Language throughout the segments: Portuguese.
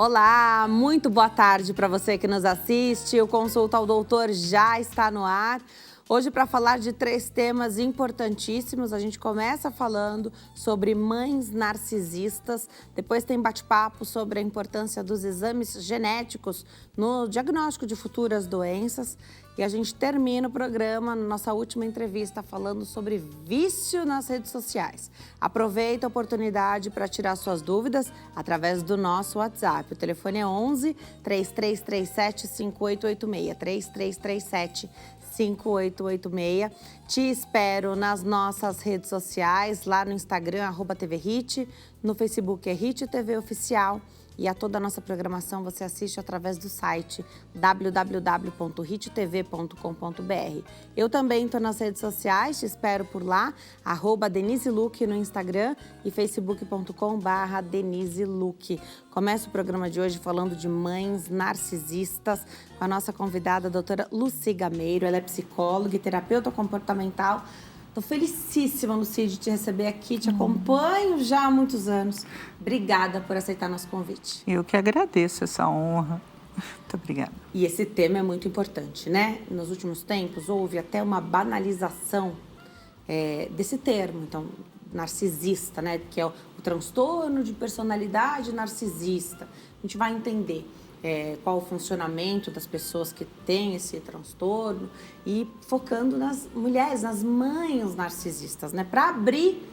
Olá, muito boa tarde para você que nos assiste. O Consulta ao Doutor já está no ar. Hoje, para falar de 3 temas importantíssimos, a gente começa falando sobre mães narcisistas, depois tem bate-papo sobre a importância dos exames genéticos no diagnóstico de futuras doenças e a gente termina o programa, na nossa última entrevista, falando sobre vício nas redes sociais. Aproveita a oportunidade para tirar suas dúvidas através do nosso WhatsApp. O telefone é 11 3337 5886, 3337 5886. Te espero nas nossas redes sociais, lá no Instagram, @TVHit, no Facebook é Hit TV Oficial. E a toda a nossa programação você assiste através do site www.hittv.com.br. Eu também estou nas redes sociais, te espero por lá, @DeniseLuque no Instagram e facebook.com/DeniseLuque. Começa o programa de hoje falando de mães narcisistas com a nossa convidada, a doutora Lucy Gameiro. Ela é psicóloga e terapeuta comportamental. Estou felicíssima, Lucy, de te receber aqui, te acompanho já há muitos anos. Obrigada por aceitar nosso convite. Eu que agradeço essa honra. Muito obrigada. E esse tema é muito importante, né? Nos últimos tempos houve até uma banalização desse termo, então, narcisista, né? Que é o transtorno de personalidade narcisista. A gente vai entender qual o funcionamento das pessoas que têm esse transtorno e focando nas mulheres, nas mães narcisistas, né? Para abrir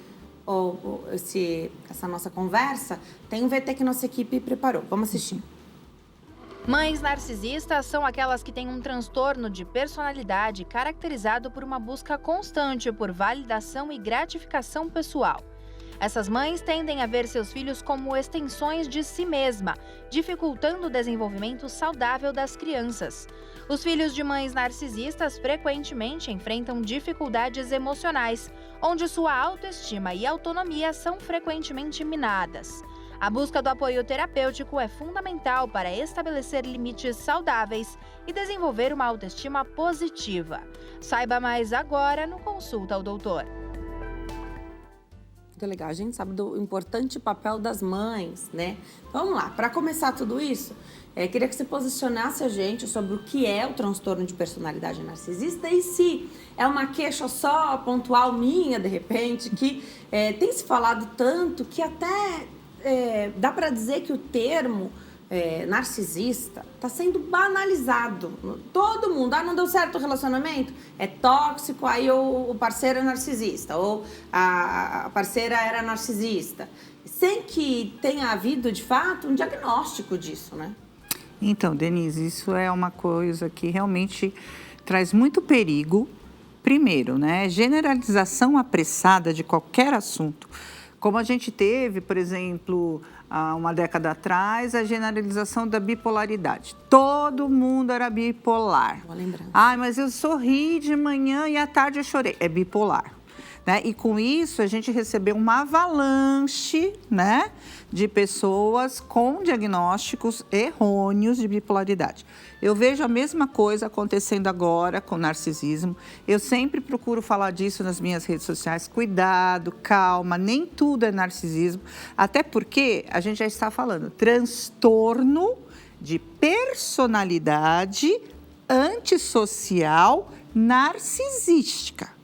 essa nossa conversa, tem um VT que nossa equipe preparou. Vamos assistir. Mães narcisistas são aquelas que têm um transtorno de personalidade caracterizado por uma busca constante por validação e gratificação pessoal. Essas mães tendem a ver seus filhos como extensões de si mesma, dificultando o desenvolvimento saudável das crianças. Os filhos de mães narcisistas frequentemente enfrentam dificuldades emocionais, onde sua autoestima e autonomia são frequentemente minadas. A busca do apoio terapêutico é fundamental para estabelecer limites saudáveis e desenvolver uma autoestima positiva. Saiba mais agora no Consulta ao Doutor. Muito legal, a gente sabe do importante papel das mães, né? Então, vamos lá, para começar tudo isso, queria que você posicionasse a gente sobre o que é o transtorno de personalidade narcisista e se é uma queixa só pontual minha, de repente, que tem se falado tanto que até dá para dizer que o termo narcisista está sendo banalizado. Todo mundo, não deu certo o relacionamento, é tóxico, aí o parceiro é narcisista, ou a parceira era narcisista, sem que tenha havido, de fato, um diagnóstico disso, né? Então, Denise, isso é uma coisa que realmente traz muito perigo. Primeiro, né, generalização apressada de qualquer assunto. Como a gente teve, por exemplo, há uma década atrás, a generalização da bipolaridade. Todo mundo era bipolar. Boa lembrança. Mas eu sorri de manhã e à tarde eu chorei. É bipolar. Né? E com isso, a gente recebeu uma avalanche, né, de pessoas com diagnósticos errôneos de bipolaridade. Eu vejo a mesma coisa acontecendo agora com narcisismo. Eu sempre procuro falar disso nas minhas redes sociais. Cuidado, calma, nem tudo é narcisismo. Até porque a gente já está falando transtorno de personalidade antissocial narcisística.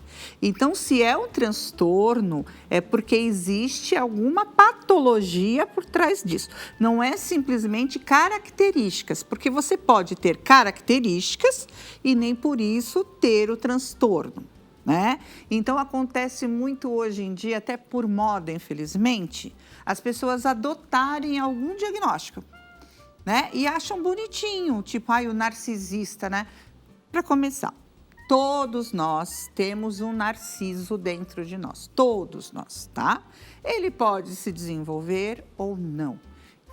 Então, se é um transtorno, é porque existe alguma patologia por trás disso. Não é simplesmente características, porque você pode ter características e nem por isso ter o transtorno, né? Então, acontece muito hoje em dia, até por moda, infelizmente, as pessoas adotarem algum diagnóstico, né? E acham bonitinho, tipo, o narcisista, né? Para começar. Todos nós temos um narciso dentro de nós, todos nós, tá? Ele pode se desenvolver ou não.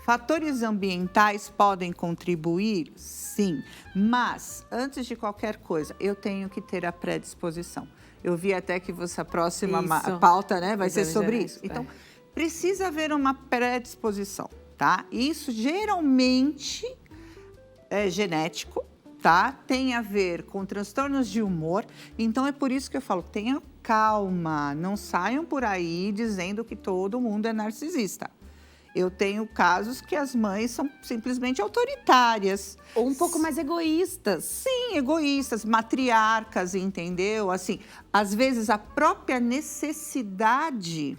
Fatores ambientais podem contribuir? Sim, mas antes de qualquer coisa, eu tenho que ter a predisposição. Eu vi até que a próxima pauta, né, vai ser sobre isso. Então, precisa haver uma predisposição, tá? Isso geralmente é genético, tá? Tem a ver com transtornos de humor. Então, é por isso que eu falo, tenham calma, não saiam por aí dizendo que todo mundo é narcisista. Eu tenho casos que as mães são simplesmente autoritárias. Ou um pouco mais egoístas. Sim, egoístas, matriarcas, entendeu? Assim, às vezes a própria necessidade,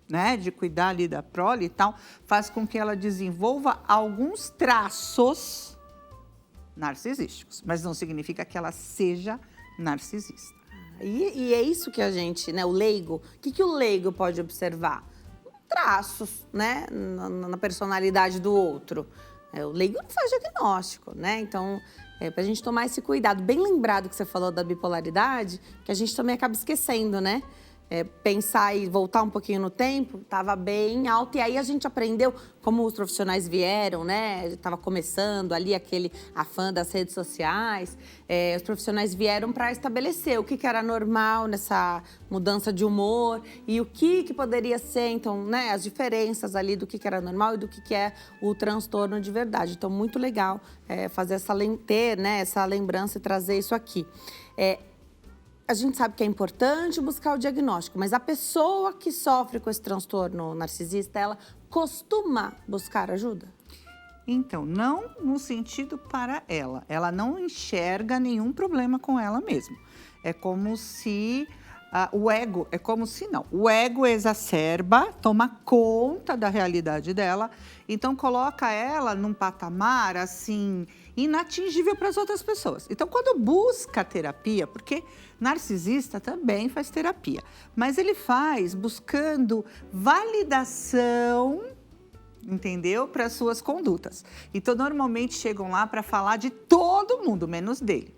né, de cuidar ali da prole e tal, faz com que ela desenvolva alguns traços narcisísticos, mas não significa que ela seja narcisista. E é isso que a gente, né, o leigo, o que o leigo pode observar? Traços, né, na personalidade do outro. O leigo não faz diagnóstico, né? Então, pra gente tomar esse cuidado. Bem lembrado que você falou da bipolaridade, que a gente também acaba esquecendo, né? Pensar e voltar um pouquinho no tempo, estava bem alto. E aí a gente aprendeu como os profissionais vieram, né? Estava começando ali aquele afã das redes sociais. Os profissionais vieram para estabelecer o que era normal nessa mudança de humor e o que poderia ser, então, né? As diferenças ali do que era normal e do que é o transtorno de verdade. Então, muito legal fazer ter, né, essa lembrança e trazer isso aqui. A gente sabe que é importante buscar o diagnóstico, mas a pessoa que sofre com esse transtorno narcisista, ela costuma buscar ajuda? Então, não no sentido para ela. Ela não enxerga nenhum problema com ela mesma. É como se o ego exacerba, toma conta da realidade dela, então coloca ela num patamar assim inatingível para as outras pessoas. Então, quando busca terapia, porque narcisista também faz terapia, mas ele faz buscando validação, entendeu? Para as suas condutas. Então, normalmente chegam lá para falar de todo mundo, menos dele.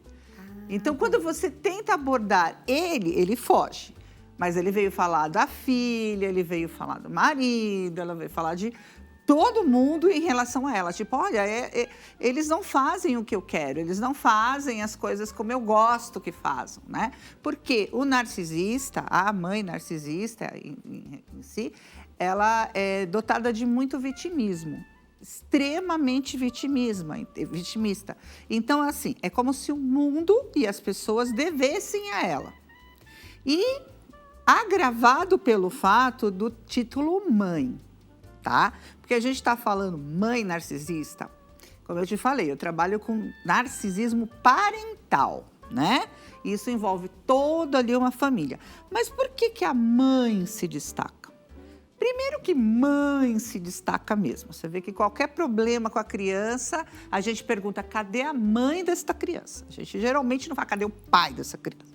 Então, quando você tenta abordar ele foge. Mas ele veio falar da filha, ele veio falar do marido, ela veio falar de todo mundo em relação a ela. Tipo, olha, eles não fazem o que eu quero, eles não fazem as coisas como eu gosto que façam, né? Porque o narcisista, a mãe narcisista em si, ela é dotada de muito vitimismo. Extremamente vitimista. Então, assim, é como se o mundo e as pessoas devessem a ela. E agravado pelo fato do título mãe, tá? Porque a gente está falando mãe narcisista. Como eu te falei, eu trabalho com narcisismo parental, né? Isso envolve toda ali uma família. Mas por que a mãe se destaca? Primeiro que mãe se destaca mesmo. Você vê que qualquer problema com a criança, a gente pergunta, cadê a mãe desta criança? A gente geralmente não fala, cadê o pai dessa criança?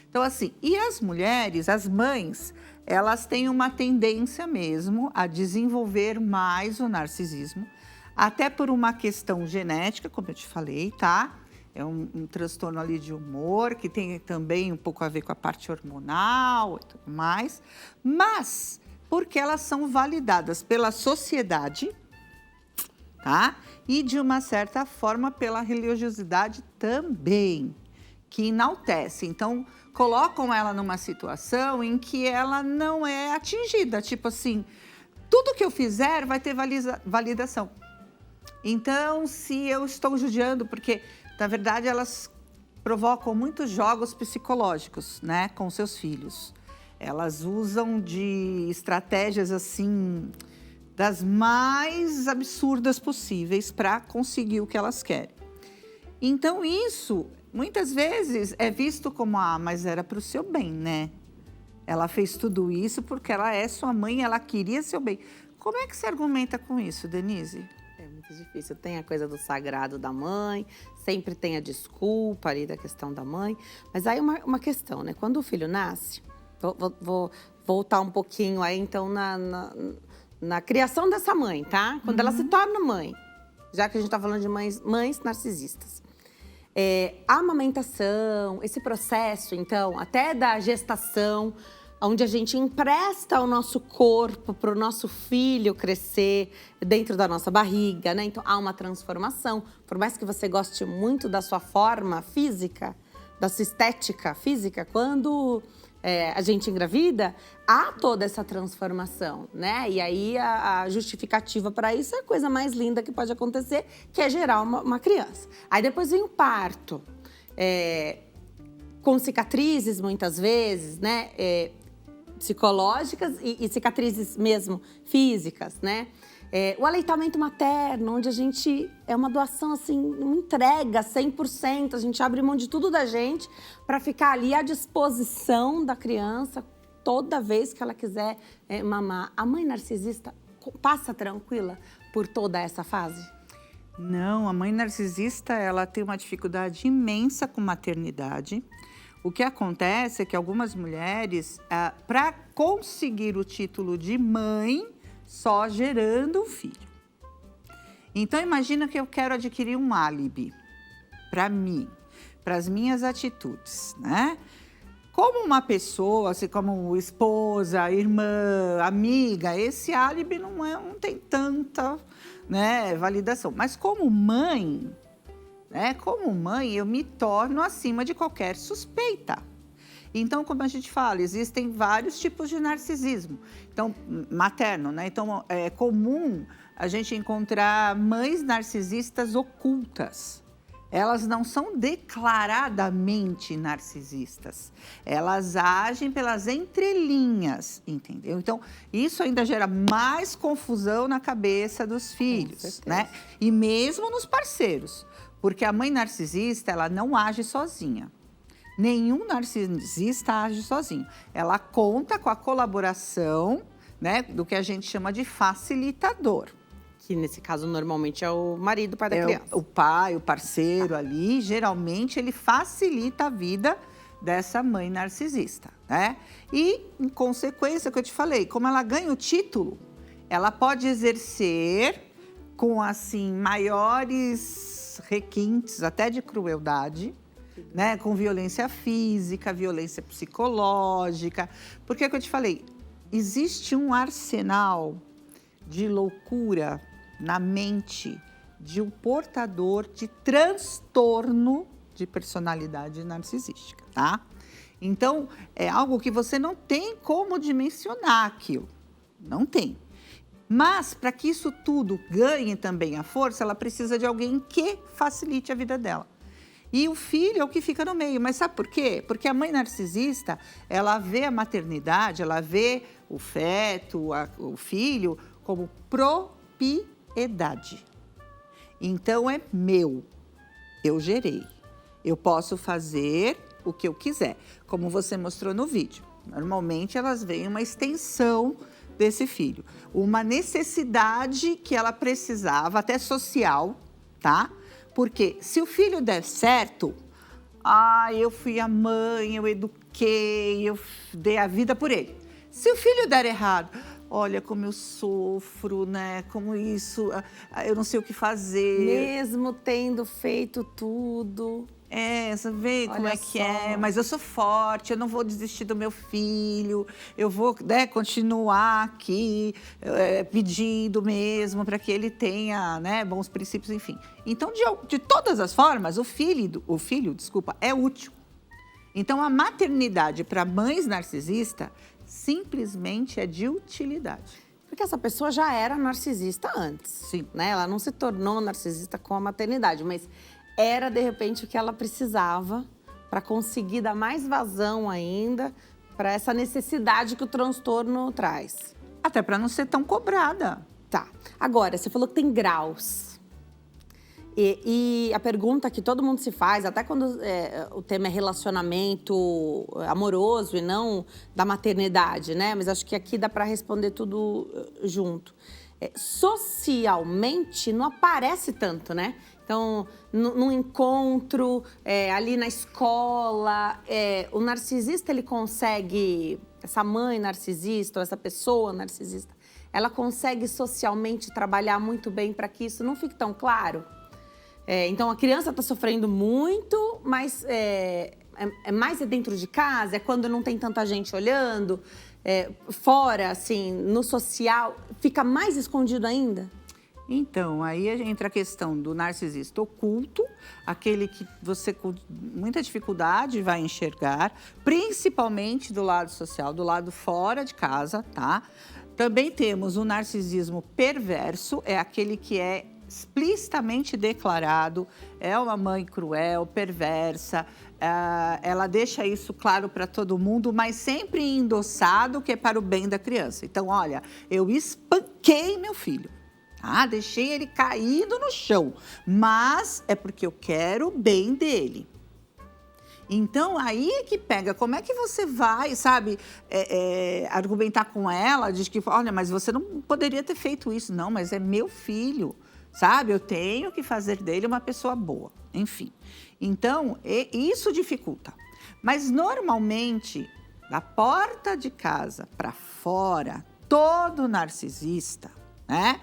Então, assim, e as mulheres, as mães, elas têm uma tendência mesmo a desenvolver mais o narcisismo, até por uma questão genética, como eu te falei, tá? É um transtorno ali de humor, que tem também um pouco a ver com a parte hormonal e tudo mais, mas porque elas são validadas pela sociedade, tá? E de uma certa forma pela religiosidade também, que enaltece. Então, colocam ela numa situação em que ela não é atingida, tipo assim, tudo que eu fizer vai ter validação. Então, se eu estou judiando, porque, na verdade, elas provocam muitos jogos psicológicos, né, com seus filhos. Elas usam de estratégias, assim, das mais absurdas possíveis para conseguir o que elas querem. Então, isso, muitas vezes, é visto como, mas era para o seu bem, né? Ela fez tudo isso porque ela é sua mãe, ela queria seu bem. Como é que se argumenta com isso, Denise? É muito difícil. Tem a coisa do sagrado da mãe, sempre tem a desculpa ali da questão da mãe. Mas aí uma questão, né? Quando o filho nasce, vou voltar um pouquinho aí, então, na criação dessa mãe, tá? Quando ela se torna mãe, já que a gente tá falando de mães narcisistas. A amamentação, esse processo, então, até da gestação, onde a gente empresta o nosso corpo para o nosso filho crescer dentro da nossa barriga, né? Então, há uma transformação. Por mais que você goste muito da sua forma física, da sua estética física, quando a gente engravida, há toda essa transformação, né? E aí, a justificativa para isso é a coisa mais linda que pode acontecer, que é gerar uma criança. Aí depois vem o parto, com cicatrizes, muitas vezes, né? Psicológicas e cicatrizes mesmo físicas, né? O aleitamento materno, onde a gente é uma doação, assim, uma entrega 100%, a gente abre mão de tudo da gente para ficar ali à disposição da criança toda vez que ela quiser mamar. A mãe narcisista passa tranquila por toda essa fase? Não, a mãe narcisista, ela tem uma dificuldade imensa com maternidade. O que acontece é que algumas mulheres, para conseguir o título de mãe, só gerando um filho. Então, imagina que eu quero adquirir um álibi para mim, para as minhas atitudes, né? Como uma pessoa, assim como esposa, irmã, amiga, esse álibi não tem tanta, né, validação. Mas como mãe, né, eu me torno acima de qualquer suspeita. Então, como a gente fala, existem vários tipos de narcisismo. Então, materno, né? Então, é comum a gente encontrar mães narcisistas ocultas. Elas não são declaradamente narcisistas. Elas agem pelas entrelinhas, entendeu? Então, isso ainda gera mais confusão na cabeça dos filhos, né? E mesmo nos parceiros. Porque a mãe narcisista, ela não age sozinha. Nenhum narcisista age sozinho. Ela conta com a colaboração, né, do que a gente chama de facilitador. Que nesse caso normalmente é o marido, o pai da criança. O pai, o parceiro ali, geralmente ele facilita a vida dessa mãe narcisista, né? E, em consequência, o que eu te falei, como ela ganha o título, ela pode exercer com, assim, maiores requintes, até de crueldade, né? Com violência física, violência psicológica. Porque é o que eu te falei, existe um arsenal de loucura na mente de um portador de transtorno de personalidade narcisística, tá? Então, é algo que você não tem como dimensionar aquilo. Não tem. Mas, para que isso tudo ganhe também a força, ela precisa de alguém que facilite a vida dela. E o filho é o que fica no meio. Mas sabe por quê? Porque a mãe narcisista, ela vê a maternidade, ela vê o feto, o filho, como propriedade. Então, é meu. Eu gerei. Eu posso fazer o que eu quiser, como você mostrou no vídeo. Normalmente, elas veem uma extensão desse filho. Uma necessidade que ela precisava, até social, tá? Porque se o filho der certo, eu fui a mãe, eu eduquei, eu dei a vida por ele. Se o filho der errado, olha como eu sofro, né? Como isso, eu não sei o que fazer. Mesmo tendo feito tudo. Você vê como é que é, mas eu sou forte, eu não vou desistir do meu filho, eu vou, né, continuar aqui pedindo mesmo para que ele tenha, né, bons princípios, enfim. Então, de todas as formas, o filho, é útil. Então, a maternidade para mães narcisistas simplesmente é de utilidade. Porque essa pessoa já era narcisista antes. Sim. Né? Ela não se tornou narcisista com a maternidade, mas era, de repente, o que ela precisava para conseguir dar mais vazão ainda para essa necessidade que o transtorno traz. Até para não ser tão cobrada. Tá. Agora, você falou que tem graus. E a pergunta que todo mundo se faz, até quando o tema é relacionamento amoroso e não da maternidade, né? Mas acho que aqui dá para responder tudo junto. Socialmente, não aparece tanto, né? Então, num encontro, ali na escola, o narcisista, ele consegue, essa mãe narcisista ou essa pessoa narcisista, ela consegue socialmente trabalhar muito bem para que isso não fique tão claro? Então, a criança está sofrendo muito, mas mais dentro de casa, é quando não tem tanta gente olhando, fora, assim, no social, fica mais escondido ainda? Então, aí entra a questão do narcisista oculto, aquele que você com muita dificuldade vai enxergar, principalmente do lado social, do lado fora de casa, tá? Também temos o narcisismo perverso, é aquele que é explicitamente declarado, é uma mãe cruel, perversa, ela deixa isso claro para todo mundo, mas sempre endossado que é para o bem da criança. Então, olha, eu espanquei meu filho. tá? Deixei ele caído no chão, mas é porque eu quero o bem dele. Então, aí é que pega. Como é que você vai, sabe, argumentar com ela, de que, olha, mas você não poderia ter feito isso. Não, mas é meu filho, sabe? Eu tenho que fazer dele uma pessoa boa. Enfim. Então, isso dificulta. Mas, normalmente, da porta de casa para fora, todo narcisista, né,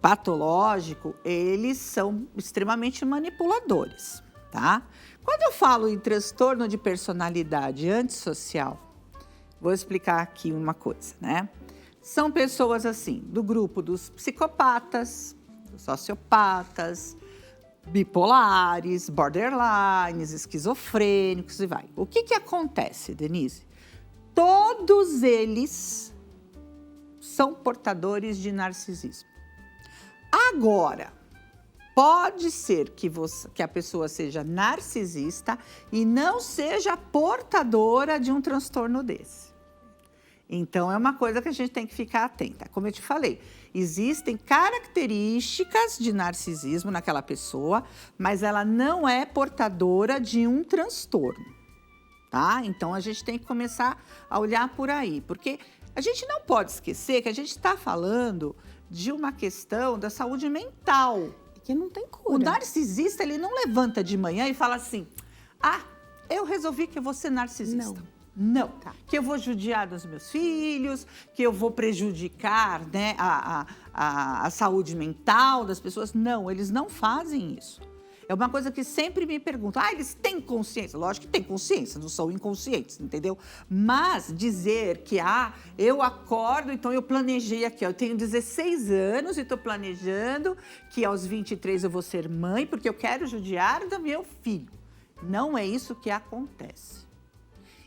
patológico, eles são extremamente manipuladores, tá? Quando eu falo em transtorno de personalidade antissocial, vou explicar aqui uma coisa, né? São pessoas assim, do grupo dos psicopatas, dos sociopatas, bipolares, borderlines, esquizofrênicos e vai. O que acontece, Denise? Todos eles são portadores de narcisismo. Agora, pode ser que a pessoa seja narcisista e não seja portadora de um transtorno desse. Então, é uma coisa que a gente tem que ficar atenta. Como eu te falei, existem características de narcisismo naquela pessoa, mas ela não é portadora de um transtorno, tá? Então, a gente tem que começar a olhar por aí, porque a gente não pode esquecer que a gente está falando de uma questão da saúde mental. Que não tem cura. O narcisista, ele não levanta de manhã e fala assim, eu resolvi que eu vou ser narcisista. Não. Tá. Que eu vou judiar dos meus filhos, que eu vou prejudicar, né, a saúde mental das pessoas. Não, eles não fazem isso. É uma coisa que sempre me perguntam, eles têm consciência? Lógico que têm consciência, não são inconscientes, entendeu? Mas dizer que, eu acordo, então eu planejei aqui, eu tenho 16 anos e estou planejando que aos 23 eu vou ser mãe, porque eu quero judiar do meu filho. Não é isso que acontece.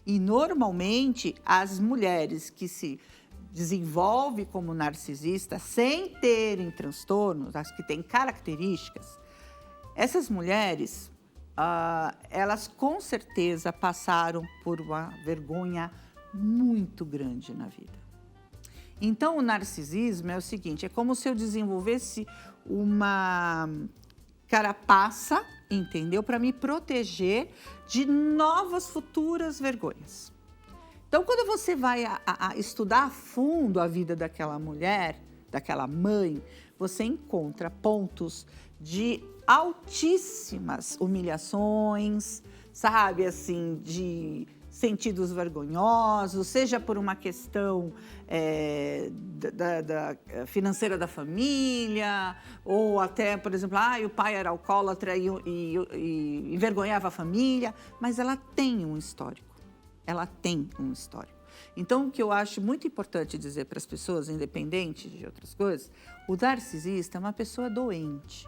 E, normalmente, as mulheres que se desenvolvem como narcisistas, sem terem transtornos, as que têm características, essas mulheres, elas com certeza passaram por uma vergonha muito grande na vida. Então, o narcisismo é o seguinte, é como se eu desenvolvesse uma carapaça, entendeu? Para me proteger de novas futuras vergonhas. Então, quando você vai a estudar a fundo a vida daquela mulher, daquela mãe, você encontra pontos de altíssimas humilhações, sabe, assim, de sentidos vergonhosos, seja por uma questão da financeira da família, ou até, por exemplo, o pai era alcoólatra e envergonhava a família, mas ela tem um histórico, Então, o que eu acho muito importante dizer para as pessoas, independente de outras coisas, o narcisista é uma pessoa doente.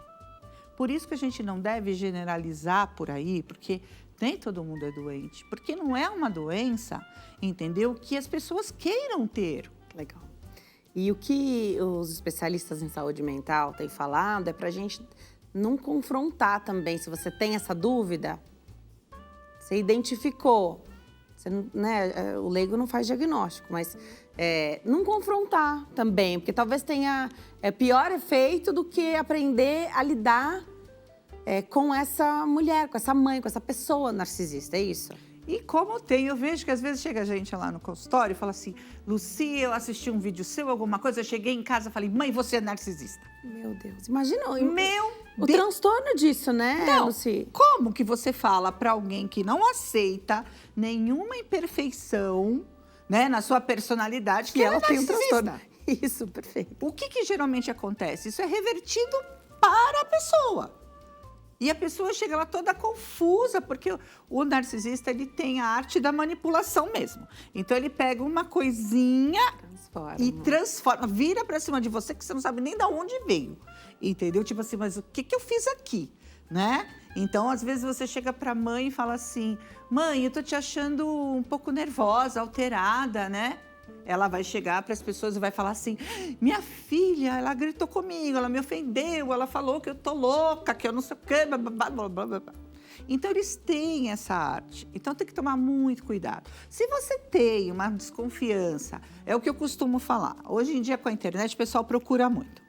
Por isso que a gente não deve generalizar por aí, porque nem todo mundo é doente. Porque não é uma doença, entendeu? Que as pessoas queiram ter. Legal. E o que os especialistas em saúde mental têm falado é para a gente não confrontar também. Se você tem essa dúvida, você identificou. Você, né, o leigo não faz diagnóstico, mas não confrontar também, porque talvez tenha pior efeito do que aprender a lidar com essa mulher, com essa mãe, com essa pessoa narcisista, é isso? E como eu vejo que às vezes chega gente lá no consultório e fala assim, Lucy, eu assisti um vídeo seu, alguma coisa, eu cheguei em casa e falei, mãe, você é narcisista. Meu Deus, imagina o Deus. transtorno disso, né, Não, Lucy? como que você fala para alguém que não aceita nenhuma imperfeição, né, na sua personalidade, que ela tem um transtorno? Isso, perfeito. O que geralmente acontece? Isso é revertido para a pessoa. E a pessoa chega lá toda confusa, porque o narcisista, ele tem a arte da manipulação mesmo. Então, ele pega uma coisinha e transforma, vira pra cima de você, que você não sabe nem de onde veio. Entendeu? Tipo assim, mas o que eu fiz aqui? Né? Então, às vezes, você chega pra mãe e fala assim, mãe, eu tô te achando um pouco nervosa, alterada, né? Ela vai chegar para as pessoas e vai falar assim, minha filha, ela gritou comigo, ela me ofendeu, ela falou que eu tô louca, que eu não sei o quê, blá, blá, blá, blá, blá. Então, eles têm essa arte. Então, tem que tomar muito cuidado. Se você tem uma desconfiança, é o que eu costumo falar. Hoje em dia, com a internet, o pessoal procura muito.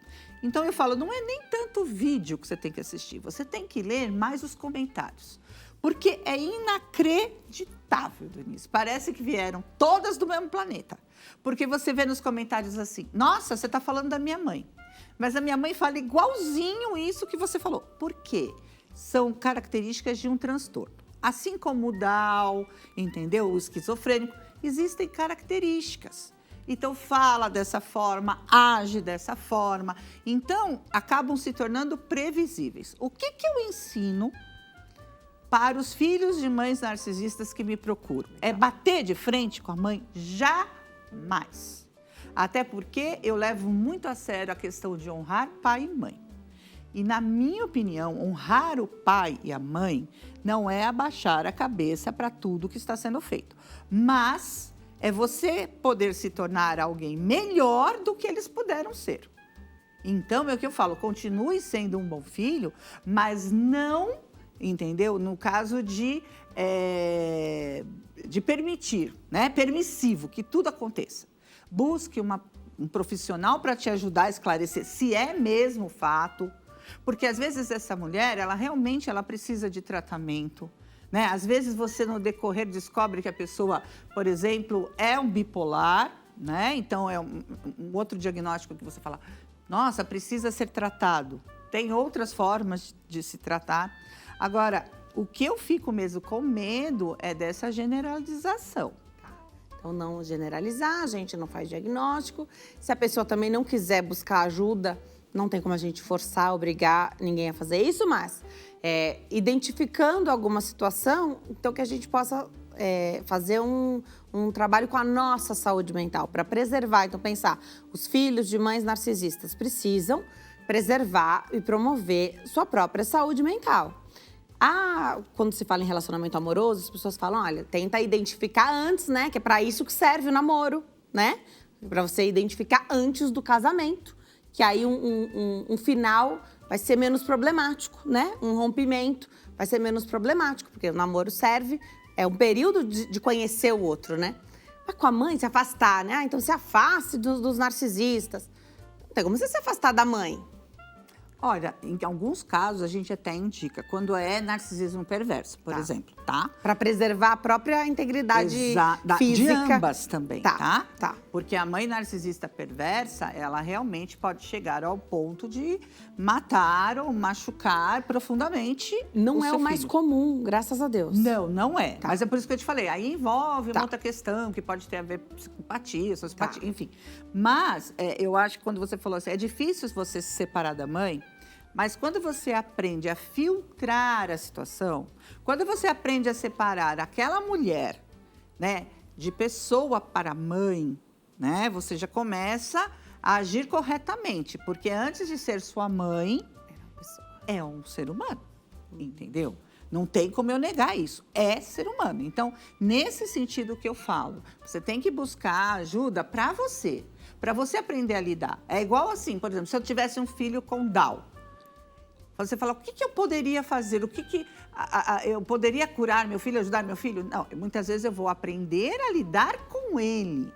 Então eu falo, não é nem tanto o vídeo que você tem que assistir, você tem que ler mais os comentários. Porque é inacreditável, Denise. Parece que vieram todas do mesmo planeta. Porque você vê nos comentários assim, nossa, você está falando da minha mãe. Mas a minha mãe fala igualzinho isso que você falou. Por quê? São características de um transtorno. Assim como o Down, entendeu? O esquizofrênico, existem características. Então, fala dessa forma, age dessa forma. Então, acabam se tornando previsíveis. O que eu ensino para os filhos de mães narcisistas que me procuram? É bater de frente com a mãe? Jamais. Até porque eu levo muito a sério a questão de honrar pai e mãe. E, na minha opinião, honrar o pai e a mãe não é abaixar a cabeça para tudo que está sendo feito. Mas é você poder se tornar alguém melhor do que eles puderam ser. Então, é o que eu falo, continue sendo um bom filho, mas não, entendeu? No caso de permitir, né? Permissivo, que tudo aconteça. Busque um profissional para te ajudar a esclarecer se é mesmo fato. Porque, às vezes, essa mulher, ela realmente precisa de tratamento, né? Às vezes, você, no decorrer, descobre que a pessoa, por exemplo, é um bipolar, né? Então, é um outro diagnóstico que você fala, nossa, precisa ser tratado. Tem outras formas de se tratar. Agora, o que eu fico mesmo com medo é dessa generalização. Então, não generalizar, a gente não faz diagnóstico. Se a pessoa também não quiser buscar ajuda, não tem como a gente forçar, obrigar ninguém a fazer isso, mas identificando alguma situação, então que a gente possa fazer um trabalho com a nossa saúde mental, para preservar. Então, pensar, os filhos de mães narcisistas precisam preservar e promover sua própria saúde mental. Quando se fala em relacionamento amoroso, as pessoas falam, olha, tenta identificar antes, né? Que é para isso que serve o namoro, né? Para você identificar antes do casamento. Que aí um final vai ser menos problemático, né? Um rompimento vai ser menos problemático, porque o namoro serve, é um período de conhecer o outro, né? Mas com a mãe, se afastar, né? Então se afaste dos narcisistas. Não tem como você se afastar da mãe. Olha, em alguns casos a gente até indica, quando é narcisismo perverso, por exemplo, tá? Para preservar a própria integridade física. De ambas também, tá? Tá. Porque a mãe narcisista perversa, ela realmente pode chegar ao ponto de matar ou machucar profundamente Não é o mais filho. Comum, graças a Deus. Não é. Tá. Mas é por isso que eu te falei, aí envolve uma outra questão, que pode ter a ver com psicopatia, sociopatia, enfim. Mas eu acho que quando você falou assim, é difícil você se separar da mãe, mas quando você aprende a filtrar a situação, quando você aprende a separar aquela mulher, né, de pessoa para mãe, né, você já começa a agir corretamente, porque antes de ser sua mãe, é um ser humano, entendeu? Não tem como eu negar isso, é ser humano. Então, nesse sentido que eu falo, você tem que buscar ajuda para você aprender a lidar. É igual assim, por exemplo, se eu tivesse um filho com Down, você fala, o que eu poderia fazer? O que eu poderia curar meu filho, ajudar meu filho? Não, muitas vezes eu vou aprender a lidar com ele.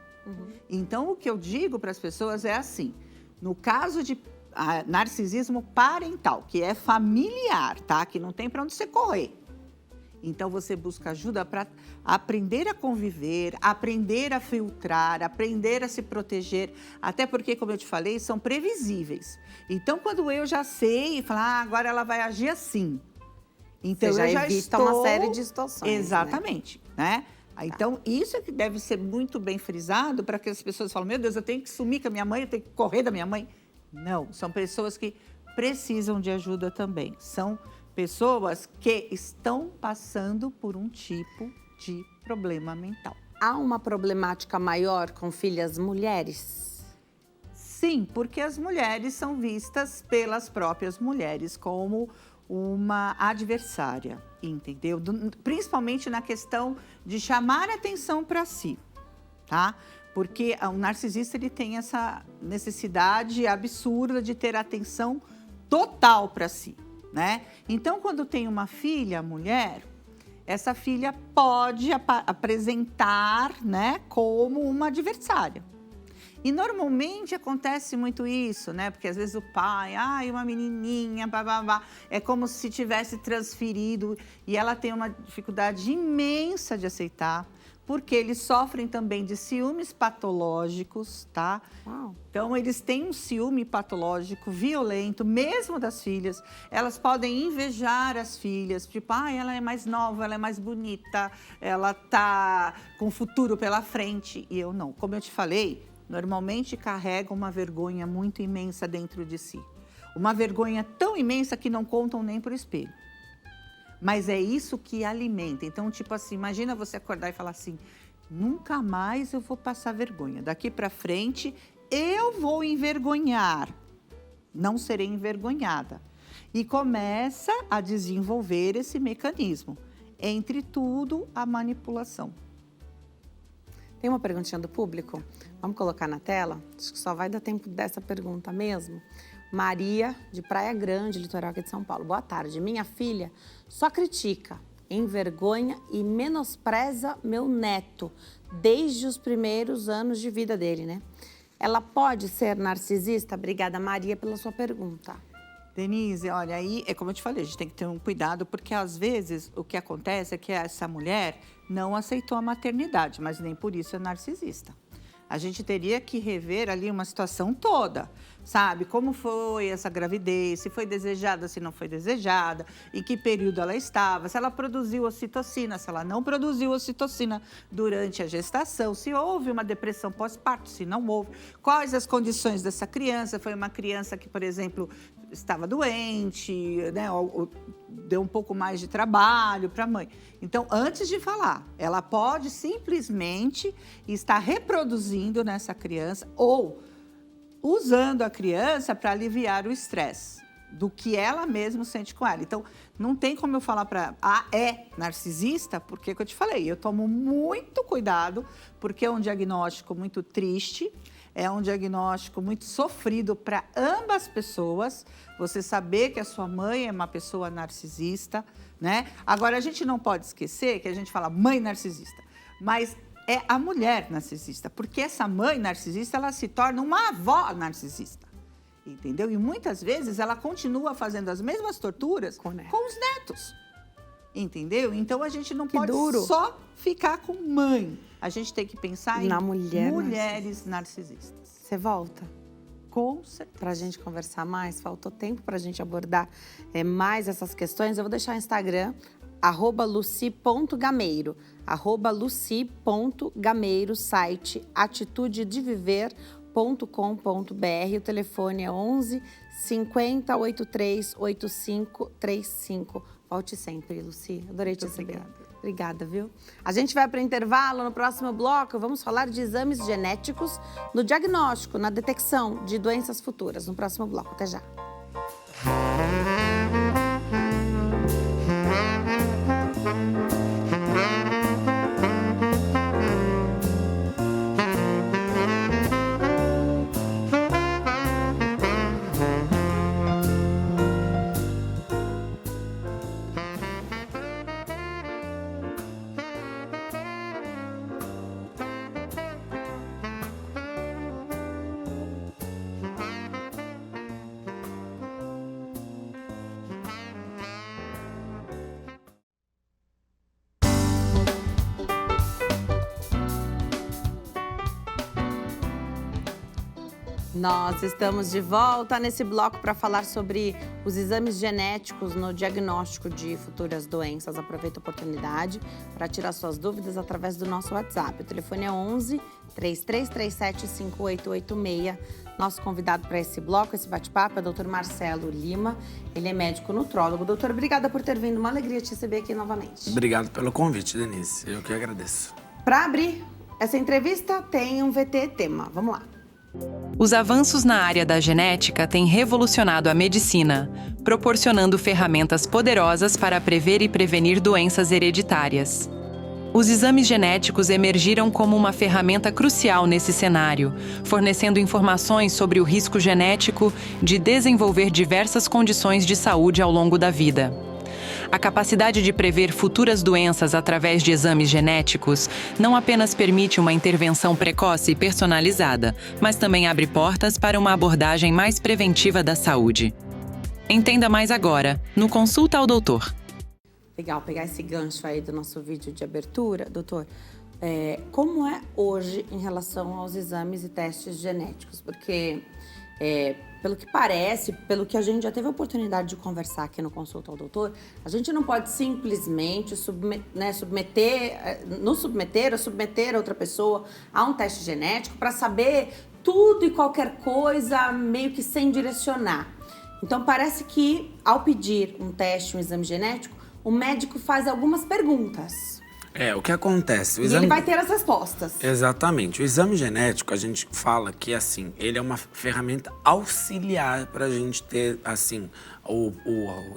Então, o que eu digo para as pessoas é assim, no caso de narcisismo parental, que é familiar, tá? Que não tem para onde você correr. Então, você busca ajuda para aprender a conviver, aprender a filtrar, aprender a se proteger. Até porque, como eu te falei, são previsíveis. Então, quando eu já sei, falo, agora ela vai agir assim. Então, você eu já evita estou... uma série de situações. Exatamente, né? Então, isso é que deve ser muito bem frisado para que as pessoas falem, meu Deus, eu tenho que sumir com a minha mãe, eu tenho que correr da minha mãe. Não, são pessoas que precisam de ajuda também. São pessoas que estão passando por um tipo de problema mental. Há uma problemática maior com filhas mulheres? Sim, porque as mulheres são vistas pelas próprias mulheres como uma adversária, entendeu? Principalmente na questão de chamar atenção para si, tá? Porque o narcisista, ele tem essa necessidade absurda de ter atenção total para si, né? Então, quando tem uma filha, mulher, essa filha pode apresentar, né, como uma adversária. E normalmente acontece muito isso, né? Porque às vezes o pai, uma menininha, babá, é como se tivesse transferido e ela tem uma dificuldade imensa de aceitar, porque eles sofrem também de ciúmes patológicos, tá? Uau. Então, eles têm um ciúme patológico, violento, mesmo das filhas. Elas podem invejar as filhas, tipo, ela é mais nova, ela é mais bonita, ela tá com futuro pela frente. E eu não. Como eu te falei, normalmente carregam uma vergonha muito imensa dentro de si. Uma vergonha tão imensa que não contam nem pro espelho. Mas é isso que alimenta. Então, tipo assim, imagina você acordar e falar assim, nunca mais eu vou passar vergonha. Daqui para frente, eu vou envergonhar. Não serei envergonhada. E começa a desenvolver esse mecanismo. Entre tudo, a manipulação. Tem uma perguntinha do público? Vamos colocar na tela? Acho que só vai dar tempo dessa pergunta mesmo. Maria, de Praia Grande, litoral aqui de São Paulo. Boa tarde. Minha filha só critica, envergonha e menospreza meu neto desde os primeiros anos de vida dele, né? Ela pode ser narcisista? Obrigada, Maria, pela sua pergunta. Denise, olha, aí é como eu te falei, a gente tem que ter um cuidado, porque às vezes o que acontece é que essa mulher não aceitou a maternidade, mas nem por isso é narcisista. A gente teria que rever ali uma situação toda, sabe? Como foi essa gravidez, se foi desejada, se não foi desejada, em que período ela estava, se ela produziu ocitocina, se ela não produziu ocitocina durante a gestação, se houve uma depressão pós-parto, se não houve, quais as condições dessa criança, foi uma criança que, por exemplo, estava doente, né? Ou deu um pouco mais de trabalho para a mãe. Então, antes de falar, ela pode simplesmente estar reproduzindo nessa criança ou usando a criança para aliviar o estresse do que ela mesma sente com ela. Então, não tem como eu falar para é narcisista, porque que eu te falei, eu tomo muito cuidado, porque é um diagnóstico muito triste, é um diagnóstico muito sofrido para ambas pessoas. Você saber que a sua mãe é uma pessoa narcisista, né? Agora, a gente não pode esquecer que a gente fala mãe narcisista, mas é a mulher narcisista, porque essa mãe narcisista, ela se torna uma avó narcisista, entendeu? E muitas vezes ela continua fazendo as mesmas torturas com os netos, entendeu? Então, a gente não pode só ficar com mãe. A gente tem que pensar em mulheres narcisistas. Você volta? Com certeza. Pra gente conversar mais, faltou tempo pra gente abordar mais essas questões. Eu vou deixar o Instagram, @luci.gameiro, @luci.gameiro, site atitudedeviver.com.br. O telefone é 11 50 83 85 35. Volte sempre, Luci. Adorei te receber. Obrigada, viu? A gente vai para o intervalo. No próximo bloco, vamos falar de exames genéticos no diagnóstico, na detecção de doenças futuras. No próximo bloco. Até já. Nós estamos de volta nesse bloco para falar sobre os exames genéticos no diagnóstico de futuras doenças. Aproveita a oportunidade para tirar suas dúvidas através do nosso WhatsApp. O telefone é 11 3337 5886. Nosso convidado para esse bloco, esse bate-papo, é o Dr. Marcelo Lima. Ele é médico nutrólogo. Doutor, obrigada por ter vindo. Uma alegria te receber aqui novamente. Obrigado pelo convite, Denise. Eu que agradeço. Para abrir essa entrevista, tem um VT tema. Vamos lá. Os avanços na área da genética têm revolucionado a medicina, proporcionando ferramentas poderosas para prever e prevenir doenças hereditárias. Os exames genéticos emergiram como uma ferramenta crucial nesse cenário, fornecendo informações sobre o risco genético de desenvolver diversas condições de saúde ao longo da vida. A capacidade de prever futuras doenças através de exames genéticos não apenas permite uma intervenção precoce e personalizada, mas também abre portas para uma abordagem mais preventiva da saúde. Entenda mais agora, no Consulta ao Doutor. Legal, pegar esse gancho aí do nosso vídeo de abertura, doutor. Como é hoje em relação aos exames e testes genéticos? Porque, pelo que parece, pelo que a gente já teve a oportunidade de conversar aqui no Consulta ao Doutor, a gente não pode simplesmente submeter a outra pessoa a um teste genético para saber tudo e qualquer coisa, meio que sem direcionar. Então, parece que, ao pedir um teste, um exame genético, o médico faz algumas perguntas. O que acontece? E ele vai ter as respostas. Exatamente. O exame genético, a gente fala que, assim, ele é uma ferramenta auxiliar para a gente ter, assim, o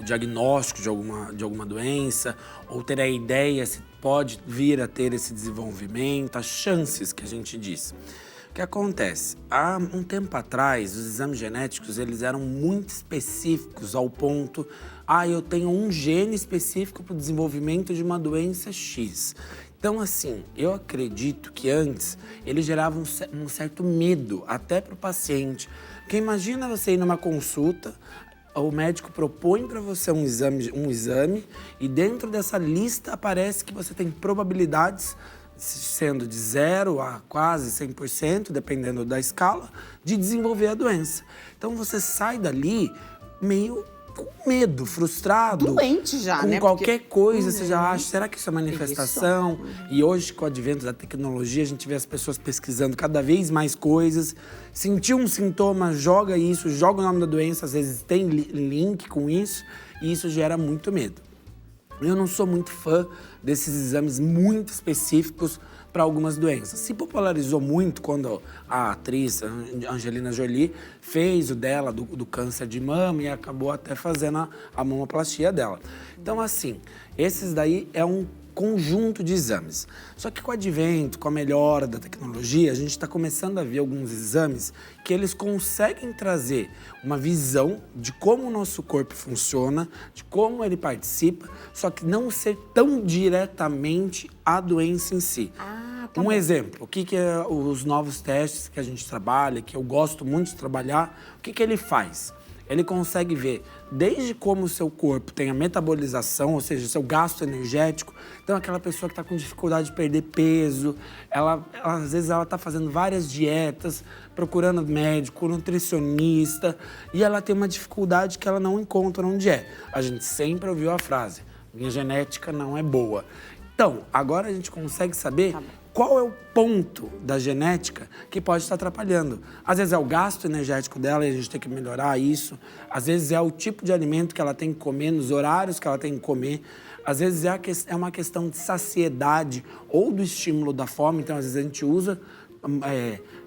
diagnóstico de alguma doença, ou ter a ideia se pode vir a ter esse desenvolvimento, as chances que a gente diz. O que acontece? Há um tempo atrás, os exames genéticos, eles eram muito específicos ao ponto, eu tenho um gene específico para o desenvolvimento de uma doença X. Então, assim, eu acredito que antes ele gerava um certo medo até para o paciente. Porque imagina você ir numa consulta, o médico propõe para você um exame e dentro dessa lista aparece que você tem probabilidades, sendo de 0 a quase 100%, dependendo da escala, de desenvolver a doença. Então, você sai dali meio com medo, frustrado. Doente já, com né? qualquer coisa, você já acha, será que isso é manifestação? E hoje, com o advento da tecnologia, a gente vê as pessoas pesquisando cada vez mais coisas. Sentiu um sintoma, joga isso, joga o nome da doença, às vezes tem link com isso, e isso gera muito medo. Eu não sou muito fã desses exames muito específicos para algumas doenças. Se popularizou muito quando a atriz Angelina Jolie fez o dela do câncer de mama e acabou até fazendo a mamoplastia dela. Então, assim, esses daí é um conjunto de exames. Só que com o advento, com a melhora da tecnologia, a gente está começando a ver alguns exames que eles conseguem trazer uma visão de como o nosso corpo funciona, de como ele participa, só que não ser tão diretamente a doença em si. Um exemplo, o que é os novos testes que a gente trabalha, que eu gosto muito de trabalhar, o que ele faz? Ele consegue ver desde como o seu corpo tem a metabolização, ou seja, seu gasto energético. Então, aquela pessoa que está com dificuldade de perder peso, às vezes ela está fazendo várias dietas, procurando médico, nutricionista, e ela tem uma dificuldade que ela não encontra onde é. A gente sempre ouviu a frase, minha genética não é boa. Então, agora a gente consegue saber qual é o ponto da genética que pode estar atrapalhando. Às vezes é o gasto energético dela e a gente tem que melhorar isso. Às vezes é o tipo de alimento que ela tem que comer, nos horários que ela tem que comer. Às vezes é uma questão de saciedade ou do estímulo da fome. Então, às vezes a gente usa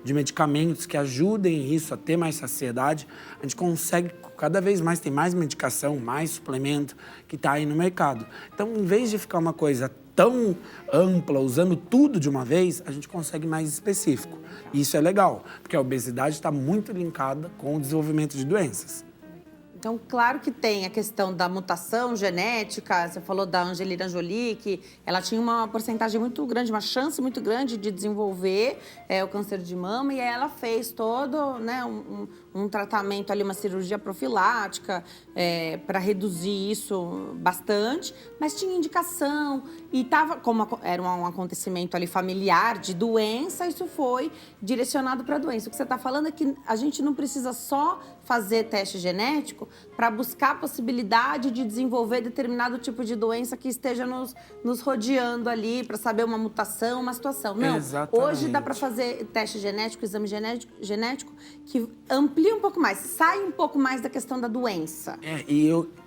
de medicamentos que ajudem isso a ter mais saciedade. A gente consegue, cada vez mais, tem mais medicação, mais suplemento que está aí no mercado. Então, em vez de ficar uma coisa tão ampla, usando tudo de uma vez, a gente consegue mais específico. E isso é legal, porque a obesidade está muito linkada com o desenvolvimento de doenças. Então, claro que tem a questão da mutação genética, você falou da Angelina Jolie, que ela tinha uma porcentagem muito grande, uma chance muito grande de desenvolver o câncer de mama, e aí ela fez todo um tratamento ali, uma cirurgia profilática para reduzir isso bastante, mas tinha indicação e estava, como era um acontecimento ali familiar de doença, isso foi direcionado para a doença. O que você está falando é que a gente não precisa só fazer teste genético para buscar a possibilidade de desenvolver determinado tipo de doença que esteja nos rodeando ali, para saber uma mutação, uma situação. Não, exatamente. Hoje dá para fazer teste genético, exame genético que amplia um pouco mais, sai um pouco mais da questão da doença.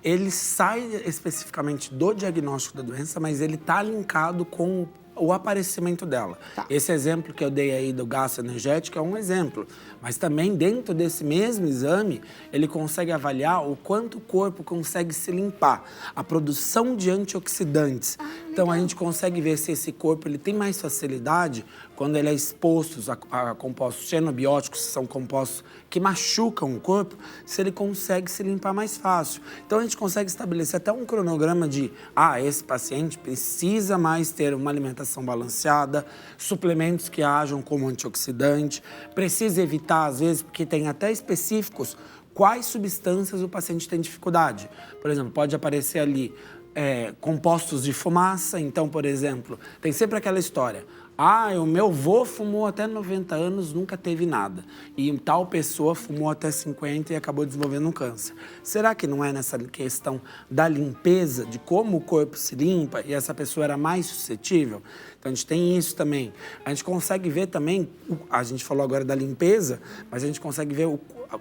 Ele sai especificamente do diagnóstico da doença, mas ele está linkado com o aparecimento dela. Tá. Esse exemplo que eu dei aí do gasto energético é um exemplo. Mas também dentro desse mesmo exame, ele consegue avaliar o quanto o corpo consegue se limpar. A produção de antioxidantes. Então, a gente consegue ver se esse corpo ele tem mais facilidade quando ele é exposto a compostos xenobióticos, que são compostos que machucam o corpo, se ele consegue se limpar mais fácil. Então, a gente consegue estabelecer até um cronograma de, esse paciente precisa mais ter uma alimentação balanceada, suplementos que ajam como antioxidante, precisa evitar, às vezes, porque tem até específicos, quais substâncias o paciente tem dificuldade. Por exemplo, pode aparecer ali compostos de fumaça. Então, por exemplo, tem sempre aquela história. O meu avô fumou até 90 anos, nunca teve nada. E tal pessoa fumou até 50 e acabou desenvolvendo um câncer. Será que não é nessa questão da limpeza, de como o corpo se limpa e essa pessoa era mais suscetível? Então, a gente tem isso também. A gente consegue ver também, a gente falou agora da limpeza, mas a gente consegue ver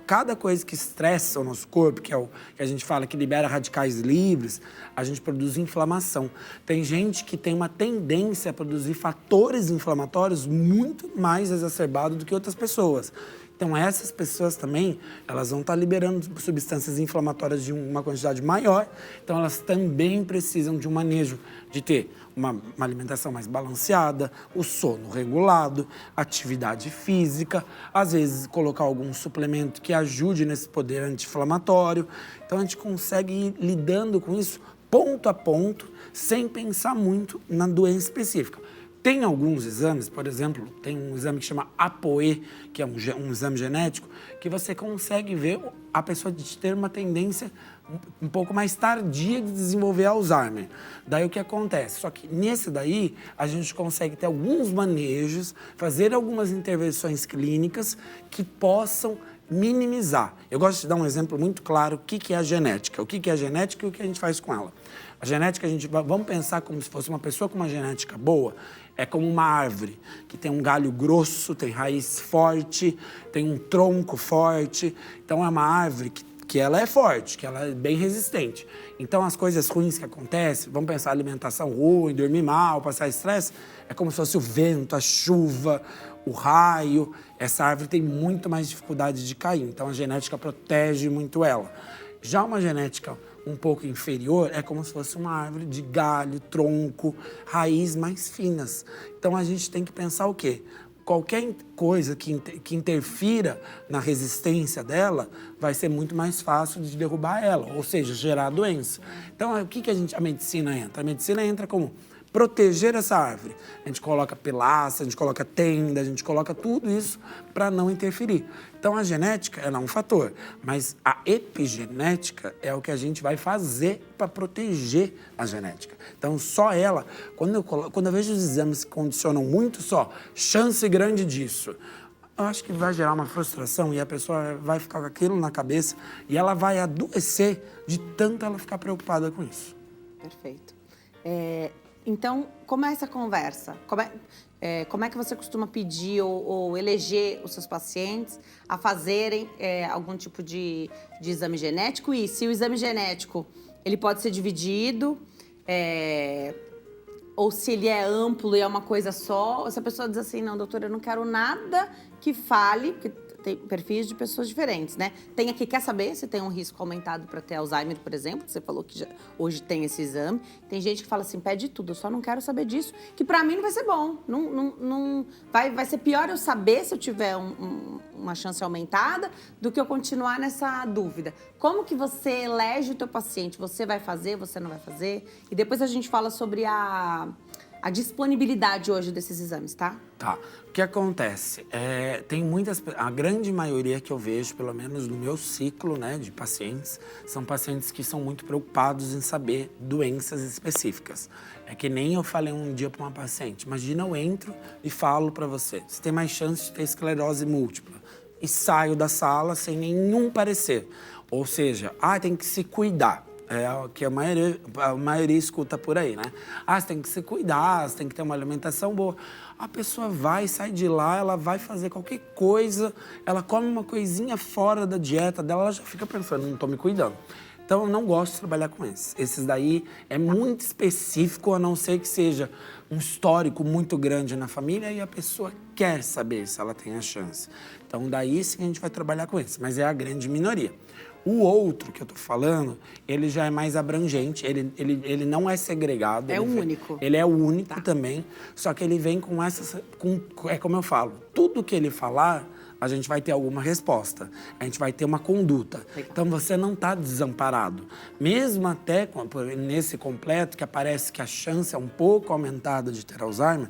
cada coisa que estressa o nosso corpo, que é o que a gente fala que libera radicais livres, a gente produz inflamação. Tem gente que tem uma tendência a produzir fatores inflamatórios muito mais exacerbados do que outras pessoas. Então, essas pessoas também, elas vão estar liberando substâncias inflamatórias de uma quantidade maior. Então, elas também precisam de um manejo, de ter uma alimentação mais balanceada, o sono regulado, atividade física, às vezes colocar algum suplemento que ajude nesse poder anti-inflamatório. Então, a gente consegue ir lidando com isso ponto a ponto, sem pensar muito na doença específica. Tem alguns exames, por exemplo, tem um exame que chama ApoE, que é um exame genético, que você consegue ver a pessoa de ter uma tendência um pouco mais tardia de desenvolver Alzheimer. Daí o que acontece? Só que nesse daí, a gente consegue ter alguns manejos, fazer algumas intervenções clínicas que possam minimizar. Eu gosto de dar um exemplo muito claro o que é a genética. O que é a genética e o que a gente faz com ela. A genética, vamos pensar como se fosse uma pessoa com uma genética boa, é como uma árvore, que tem um galho grosso, tem raiz forte, tem um tronco forte. Então, é uma árvore que ela é forte, que ela é bem resistente. Então, as coisas ruins que acontecem, vamos pensar alimentação ruim, dormir mal, passar estresse, é como se fosse o vento, a chuva, o raio. Essa árvore tem muito mais dificuldade de cair, então a genética protege muito ela. Já uma genética um pouco inferior é como se fosse uma árvore de galho, tronco, raiz mais finas. Então a gente tem que pensar o quê? Qualquer coisa que interfira na resistência dela vai ser muito mais fácil de derrubar ela, ou seja, gerar doença. Então, o que a medicina entra? A medicina entra como proteger essa árvore. A gente coloca pilaça, a gente coloca tenda, a gente coloca tudo isso para não interferir. Então, a genética ela é um fator, mas a epigenética é o que a gente vai fazer para proteger a genética. Então, só ela, quando eu vejo os exames que condicionam muito só, chance grande disso, eu acho que vai gerar uma frustração e a pessoa vai ficar com aquilo na cabeça e ela vai adoecer de tanto ela ficar preocupada com isso. Perfeito. Então, como é essa conversa? Como é que você costuma pedir ou eleger os seus pacientes a fazerem algum tipo de exame genético? E se o exame genético ele pode ser dividido, ou se ele é amplo e é uma coisa só, ou se a pessoa diz assim, não, doutora, eu não quero nada que fale, porque tem perfis de pessoas diferentes, né? Tem aqui, quer saber se tem um risco aumentado para ter Alzheimer, por exemplo, que você falou que hoje tem esse exame. Tem gente que fala assim, pede tudo, eu só não quero saber disso, que para mim não vai ser bom. Vai ser pior eu saber se eu tiver uma chance aumentada do que eu continuar nessa dúvida. Como que você elege o teu paciente? Você vai fazer, você não vai fazer? E depois a gente fala sobre a disponibilidade hoje desses exames, tá? Tá. O que acontece? Tem a grande maioria que eu vejo, pelo menos no meu ciclo, né, de pacientes, são pacientes que são muito preocupados em saber doenças específicas. É que nem eu falei um dia para uma paciente, imagina eu entro e falo para você tem mais chance de ter esclerose múltipla. E saio da sala sem nenhum parecer. Ou seja, tem que se cuidar. É o que a maioria escuta por aí, né? Você tem que se cuidar, você tem que ter uma alimentação boa. A pessoa sai de lá, ela vai fazer qualquer coisa, ela come uma coisinha fora da dieta dela, ela já fica pensando, não estou me cuidando. Então, eu não gosto de trabalhar com esses. Esses daí é muito específico, a não ser que seja um histórico muito grande na família e a pessoa quer saber se ela tem a chance. Então, daí sim a gente vai trabalhar com esses, mas é a grande minoria. O outro que eu tô falando, ele já é mais abrangente, ele não é segregado. É único. Ele é único também, só que ele vem com essas... é como eu falo, tudo que ele falar, a gente vai ter alguma resposta, a gente vai ter uma conduta. Então, você não está desamparado. Mesmo até nesse completo, que aparece que a chance é um pouco aumentada de ter Alzheimer,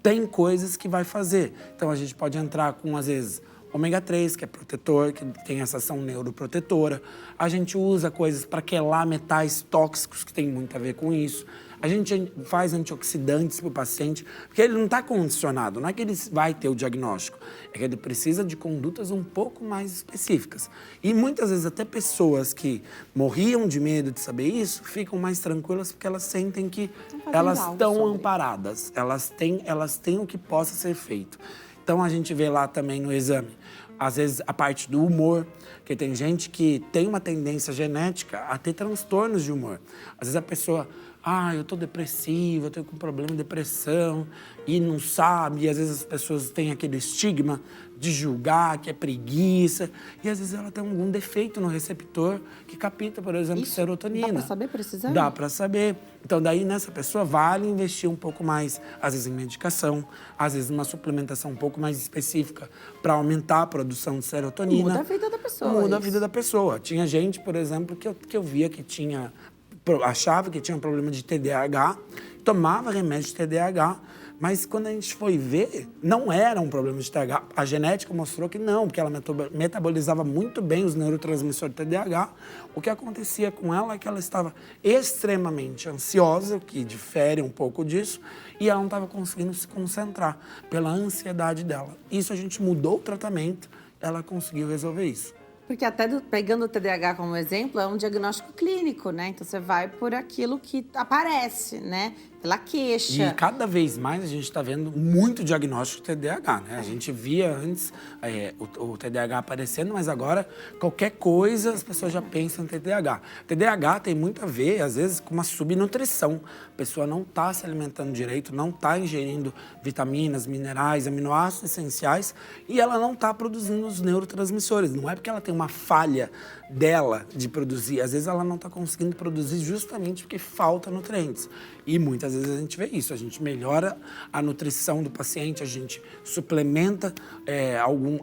tem coisas que vai fazer. Então, a gente pode entrar com, às vezes, ômega 3, que é protetor, que tem essa ação neuroprotetora. A gente usa coisas para quelar metais tóxicos, que tem muito a ver com isso. A gente faz antioxidantes para o paciente, porque ele não está condicionado, não é que ele vai ter o diagnóstico, é que ele precisa de condutas um pouco mais específicas. E muitas vezes até pessoas que morriam de medo de saber isso, ficam mais tranquilas porque elas sentem que elas estão amparadas, elas têm o que possa ser feito. Então a gente vê lá também no exame, às vezes a parte do humor, que tem gente que tem uma tendência genética a ter transtornos de humor. Às vezes a pessoa... eu tô depressivo, eu tenho um problema de depressão, e não sabe, e às vezes as pessoas têm aquele estigma de julgar, que é preguiça, e às vezes ela tem algum defeito no receptor que capta, por exemplo, serotonina. Dá pra saber por esse exame? Dá pra saber. Então, daí, nessa pessoa, vale investir um pouco mais, às vezes em medicação, às vezes uma suplementação um pouco mais específica para aumentar a produção de serotonina. Muda a vida da pessoa. Muda a vida da pessoa. Tinha gente, por exemplo, que eu via que achava que tinha um problema de TDAH, tomava remédio de TDAH, mas quando a gente foi ver, não era um problema de TDAH. A genética mostrou que não, porque ela metabolizava muito bem os neurotransmissores de TDAH. O que acontecia com ela é que ela estava extremamente ansiosa, que difere um pouco disso, e ela não estava conseguindo se concentrar pela ansiedade dela. Isso a gente mudou o tratamento, ela conseguiu resolver isso. Porque até pegando o TDAH como exemplo, é um diagnóstico clínico, né? Então você vai por aquilo que aparece, né? Pela queixa. E cada vez mais a gente está vendo muito diagnóstico de TDAH, né? A gente via antes o TDAH aparecendo, mas agora qualquer coisa as pessoas já pensam em TDAH. TDAH tem muito a ver, às vezes, com uma subnutrição. A pessoa não está se alimentando direito, não está ingerindo vitaminas, minerais, aminoácidos essenciais e ela não está produzindo os neurotransmissores. Não é porque ela tem uma falha dela de produzir, às vezes ela não está conseguindo produzir justamente porque falta nutrientes. E muitas vezes a gente vê isso, a gente melhora a nutrição do paciente, a gente suplementa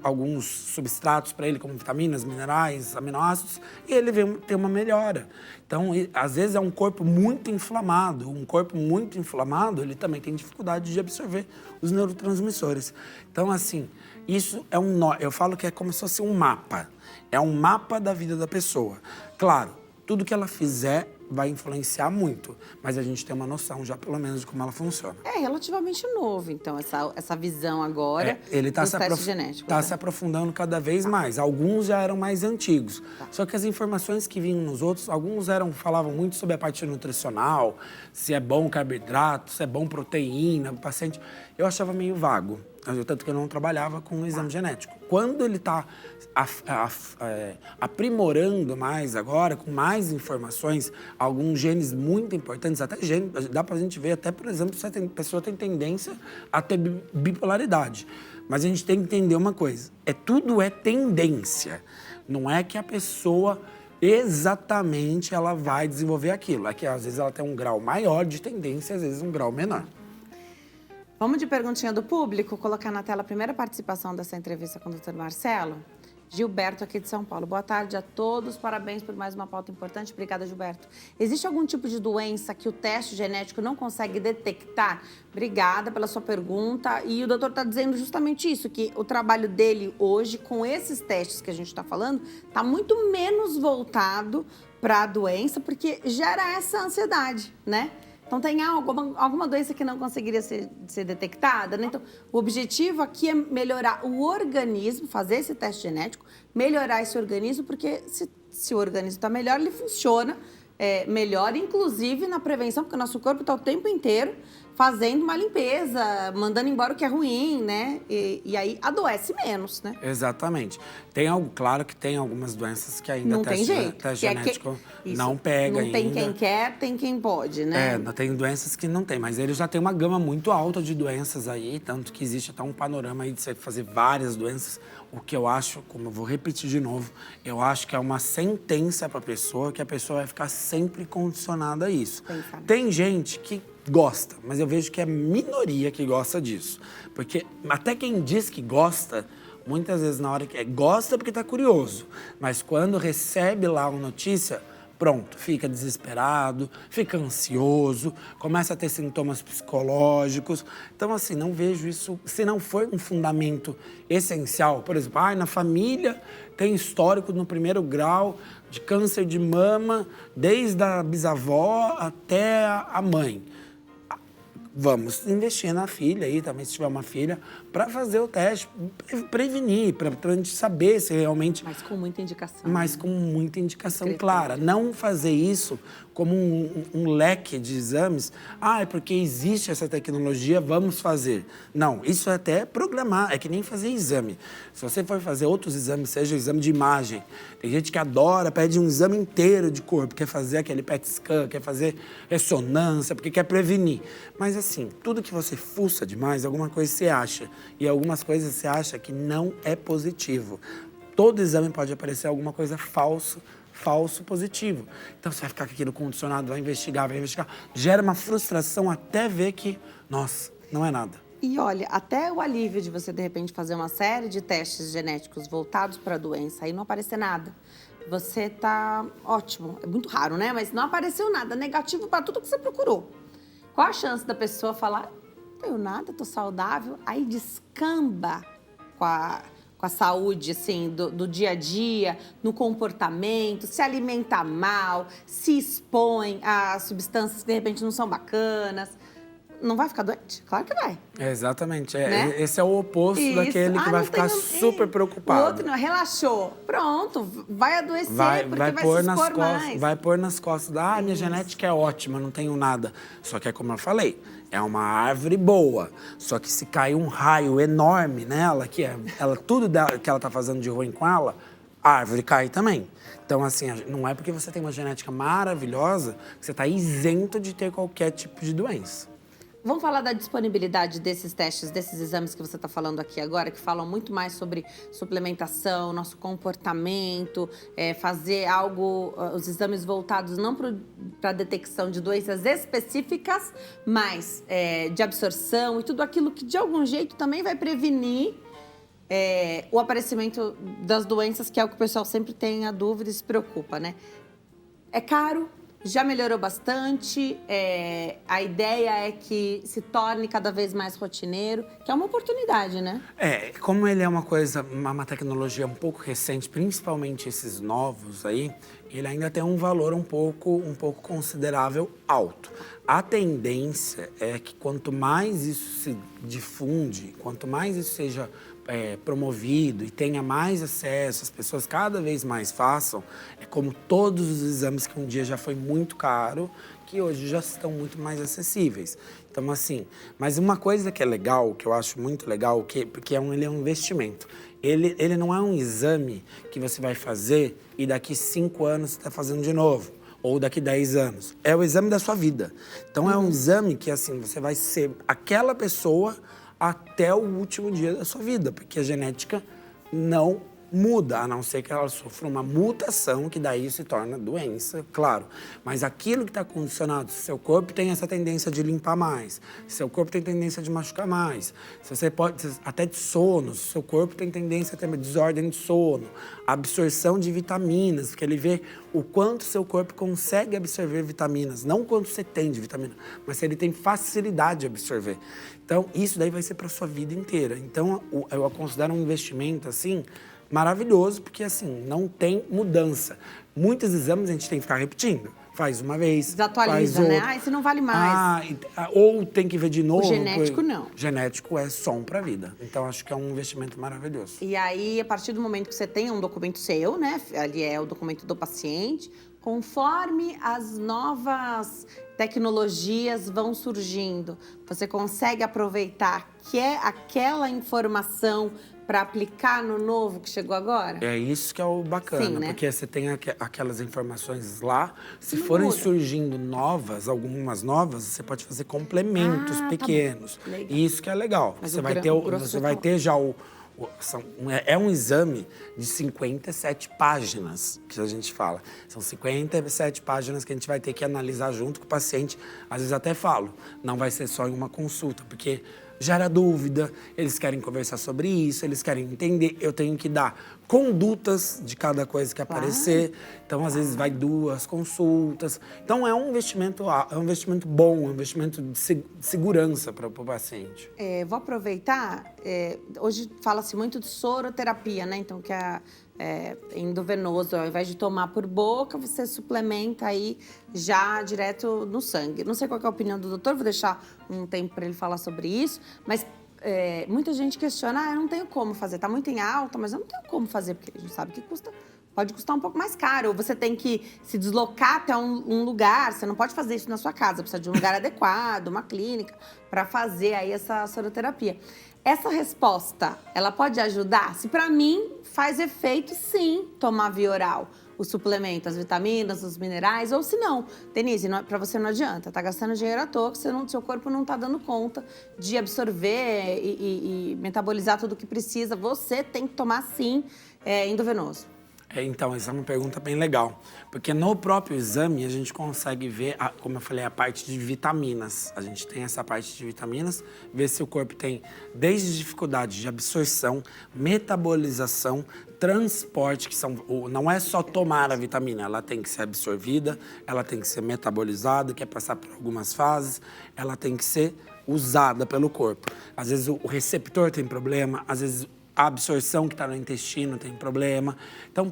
alguns substratos para ele, como vitaminas, minerais, aminoácidos, e ele vem ter uma melhora. Então, às vezes é um corpo muito inflamado. Um corpo muito inflamado, ele também tem dificuldade de absorver os neurotransmissores. Então, assim, isso é eu falo que é como se fosse um mapa. É um mapa da vida da pessoa. Claro, tudo que ela fizer vai influenciar muito, mas a gente tem uma noção já, pelo menos, de como ela funciona. É relativamente novo, então, essa visão agora ele dos testes genéticos. Está se aprofundando cada vez mais. Alguns já eram mais antigos. Só que as informações que vinham nos outros, alguns falavam muito sobre a parte nutricional, se é bom carboidrato, se é bom proteína, o paciente... Eu achava meio vago, tanto que eu não trabalhava com o exame genético. Quando ele está aprimorando mais agora, com mais informações, alguns genes muito importantes, até genes, dá pra gente ver, até, por exemplo, se a pessoa tem tendência a ter bipolaridade. Mas a gente tem que entender uma coisa, tudo é tendência. Não é que a pessoa exatamente ela vai desenvolver aquilo. É que às vezes ela tem um grau maior de tendência, às vezes um grau menor. Vamos de perguntinha do público, colocar na tela a primeira participação dessa entrevista com o Dr. Marcelo. Gilberto, aqui de São Paulo. Boa tarde a todos, parabéns por mais uma pauta importante. Obrigada, Gilberto. Existe algum tipo de doença que o teste genético não consegue detectar? Obrigada pela sua pergunta. E o doutor está dizendo justamente isso, que o trabalho dele hoje, com esses testes que a gente está falando, está muito menos voltado para a doença, porque gera essa ansiedade, né? Então, tem alguma doença que não conseguiria ser detectada, né? Então, o objetivo aqui é melhorar o organismo, fazer esse teste genético, melhorar esse organismo, porque se o organismo está melhor, ele funciona melhor, inclusive na prevenção, porque o nosso corpo está o tempo inteiro fazendo uma limpeza, mandando embora o que é ruim, né? E aí adoece menos, né? Exatamente. Claro que tem algumas doenças que ainda não tem jeito. Teste genético não pega ainda. Não tem quem quer, tem quem pode, né? Tem doenças que não tem, mas ele já tem uma gama muito alta de doenças aí, tanto que existe até um panorama aí de você fazer várias doenças. o que eu acho, como eu vou repetir de novo, eu acho que é uma sentença para a pessoa, que a pessoa vai ficar sempre condicionada a isso. Tem gente que gosta, mas eu vejo que é minoria que gosta disso. Porque até quem diz que gosta, muitas vezes na hora que gosta porque está curioso, mas quando recebe lá uma notícia, pronto, fica desesperado, fica ansioso, começa a ter sintomas psicológicos. Então, assim, não vejo isso, se não for um fundamento essencial. Por exemplo, na família tem histórico no 1º grau de câncer de mama, desde a bisavó até a mãe. Vamos investir na filha aí, também se tiver uma filha, para fazer o teste, prevenir, para a gente saber se realmente... Mas com muita indicação. Mas com muita indicação clara. Não fazer isso como um leque de exames. É porque existe essa tecnologia, vamos fazer. Não, isso é até programar, é que nem fazer exame. Se você for fazer outros exames, seja exame de imagem, tem gente que adora, pede um exame inteiro de corpo, quer fazer aquele PET scan, quer fazer ressonância, porque quer prevenir. Mas assim, tudo que você fuça demais, alguma coisa você acha, e algumas coisas você acha que não é positivo. Todo exame pode aparecer alguma coisa falso positivo. Então você vai ficar com aquilo condicionado, vai investigar. Gera uma frustração até ver que, nossa, não é nada. E olha, até o alívio de você, de repente, fazer uma série de testes genéticos voltados para a doença e não aparecer nada. Você tá ótimo. É muito raro, né? Mas não apareceu nada negativo para tudo que você procurou. Qual a chance da pessoa falar, não tenho nada, tô saudável, aí descamba com a saúde, assim, do dia a dia, no comportamento, se alimenta mal, se expõe a substâncias que, de repente, não são bacanas. Não vai ficar doente? Claro que vai. Exatamente. Né? Esse é o oposto daquele que vai ficar super preocupado. O outro não, relaxou. Pronto, vai adoecer porque vai se expor mais. Vai pôr nas costas minha genética é ótima, não tenho nada. Só que é como eu falei, é uma árvore boa. Só que se cair um raio enorme nela, tudo que ela tá fazendo de ruim com ela, a árvore cai também. Então, assim, não é porque você tem uma genética maravilhosa que você tá isento de ter qualquer tipo de doença. Vamos falar da disponibilidade desses testes, desses exames que você está falando aqui agora, que falam muito mais sobre suplementação, nosso comportamento, fazer os exames voltados não para a detecção de doenças específicas, mas de absorção e tudo aquilo que de algum jeito também vai prevenir o aparecimento das doenças, que é o que o pessoal sempre tem a dúvida e se preocupa, né? É caro. Já melhorou bastante, a ideia é que se torne cada vez mais rotineiro, que é uma oportunidade, né? Como ele é uma tecnologia um pouco recente, principalmente esses novos aí, ele ainda tem um valor um pouco considerável alto. A tendência é que quanto mais isso se difunde, quanto mais isso seja promovido e tenha mais acesso, as pessoas cada vez mais façam, é como todos os exames que um dia já foi muito caro, que hoje já estão muito mais acessíveis. Então, assim, mas uma coisa que é legal, que eu acho muito legal, porque ele é um investimento. Ele não é um exame que você vai fazer e daqui 5 anos você está fazendo de novo, ou daqui 10 anos. É o exame da sua vida. Então, é um exame que, assim, você vai ser aquela pessoa até o último dia da sua vida, porque a genética não muda, a não ser que ela sofra uma mutação, que daí se torna doença, claro. Mas aquilo que está condicionado, se seu corpo tem essa tendência de limpar mais, se seu corpo tem tendência de machucar mais, se você pode, até de sono, se seu corpo tem tendência a ter uma desordem de sono, absorção de vitaminas, porque ele vê o quanto seu corpo consegue absorver vitaminas, não o quanto você tem de vitamina, mas se ele tem facilidade de absorver. Então, isso daí vai ser para sua vida inteira. Então, eu considero um investimento, assim, maravilhoso, porque, assim, não tem mudança. Muitos exames a gente tem que ficar repetindo. Faz uma vez, desatualiza, faz outra. né? Esse não vale mais. Ou tem que ver de novo. O genético, não. Genético é som para a vida. Então, acho que é um investimento maravilhoso. E aí, a partir do momento que você tem um documento seu, né? Ali é o documento do paciente. Conforme as novas tecnologias vão surgindo, você consegue aproveitar aquela informação para aplicar no novo que chegou agora? É isso que é o bacana, sim, né? Porque você tem aquelas informações lá, se forem surgindo algumas novas, você pode fazer complementos pequenos. Tá bom. E isso que é legal. Mas você vai ter já o É um exame de 57 páginas que a gente fala. São 57 páginas que a gente vai ter que analisar junto com o paciente. Às vezes até falo, não vai ser só em uma consulta, porque gera dúvida, eles querem conversar sobre isso, eles querem entender. Eu tenho que dar condutas de cada coisa que aparecer. Então, às vezes, vai 2 consultas. Então, é um investimento bom, um investimento de segurança para o paciente. Vou aproveitar, hoje fala-se muito de soroterapia, né? Então, que é endovenoso, ao invés de tomar por boca, você suplementa aí já direto no sangue. Não sei qual que é a opinião do doutor, vou deixar um tempo para ele falar sobre isso, mas muita gente questiona, eu não tenho como fazer, tá muito em alta, mas eu não tenho como fazer, porque a gente sabe que pode custar um pouco mais caro, ou você tem que se deslocar até um lugar, você não pode fazer isso na sua casa, precisa de um lugar adequado, uma clínica, para fazer aí essa soroterapia. Essa resposta, ela pode ajudar? Se para mim faz efeito, sim, tomar via oral o suplemento, as vitaminas, os minerais, ou se não, Denise, para você não adianta, tá gastando dinheiro à toa, que seu corpo não tá dando conta de absorver e metabolizar tudo o que precisa. Você tem que tomar, sim, endovenoso. Então, essa é uma pergunta bem legal, porque no próprio exame a gente consegue ver, como eu falei, a parte de vitaminas. A gente tem essa parte de vitaminas, ver se o corpo tem desde dificuldade de absorção, metabolização, transporte, que não é só tomar a vitamina, ela tem que ser absorvida, ela tem que ser metabolizada, que é passar por algumas fases, ela tem que ser usada pelo corpo. Às vezes o receptor tem problema, às vezes a absorção que está no intestino tem problema. Então,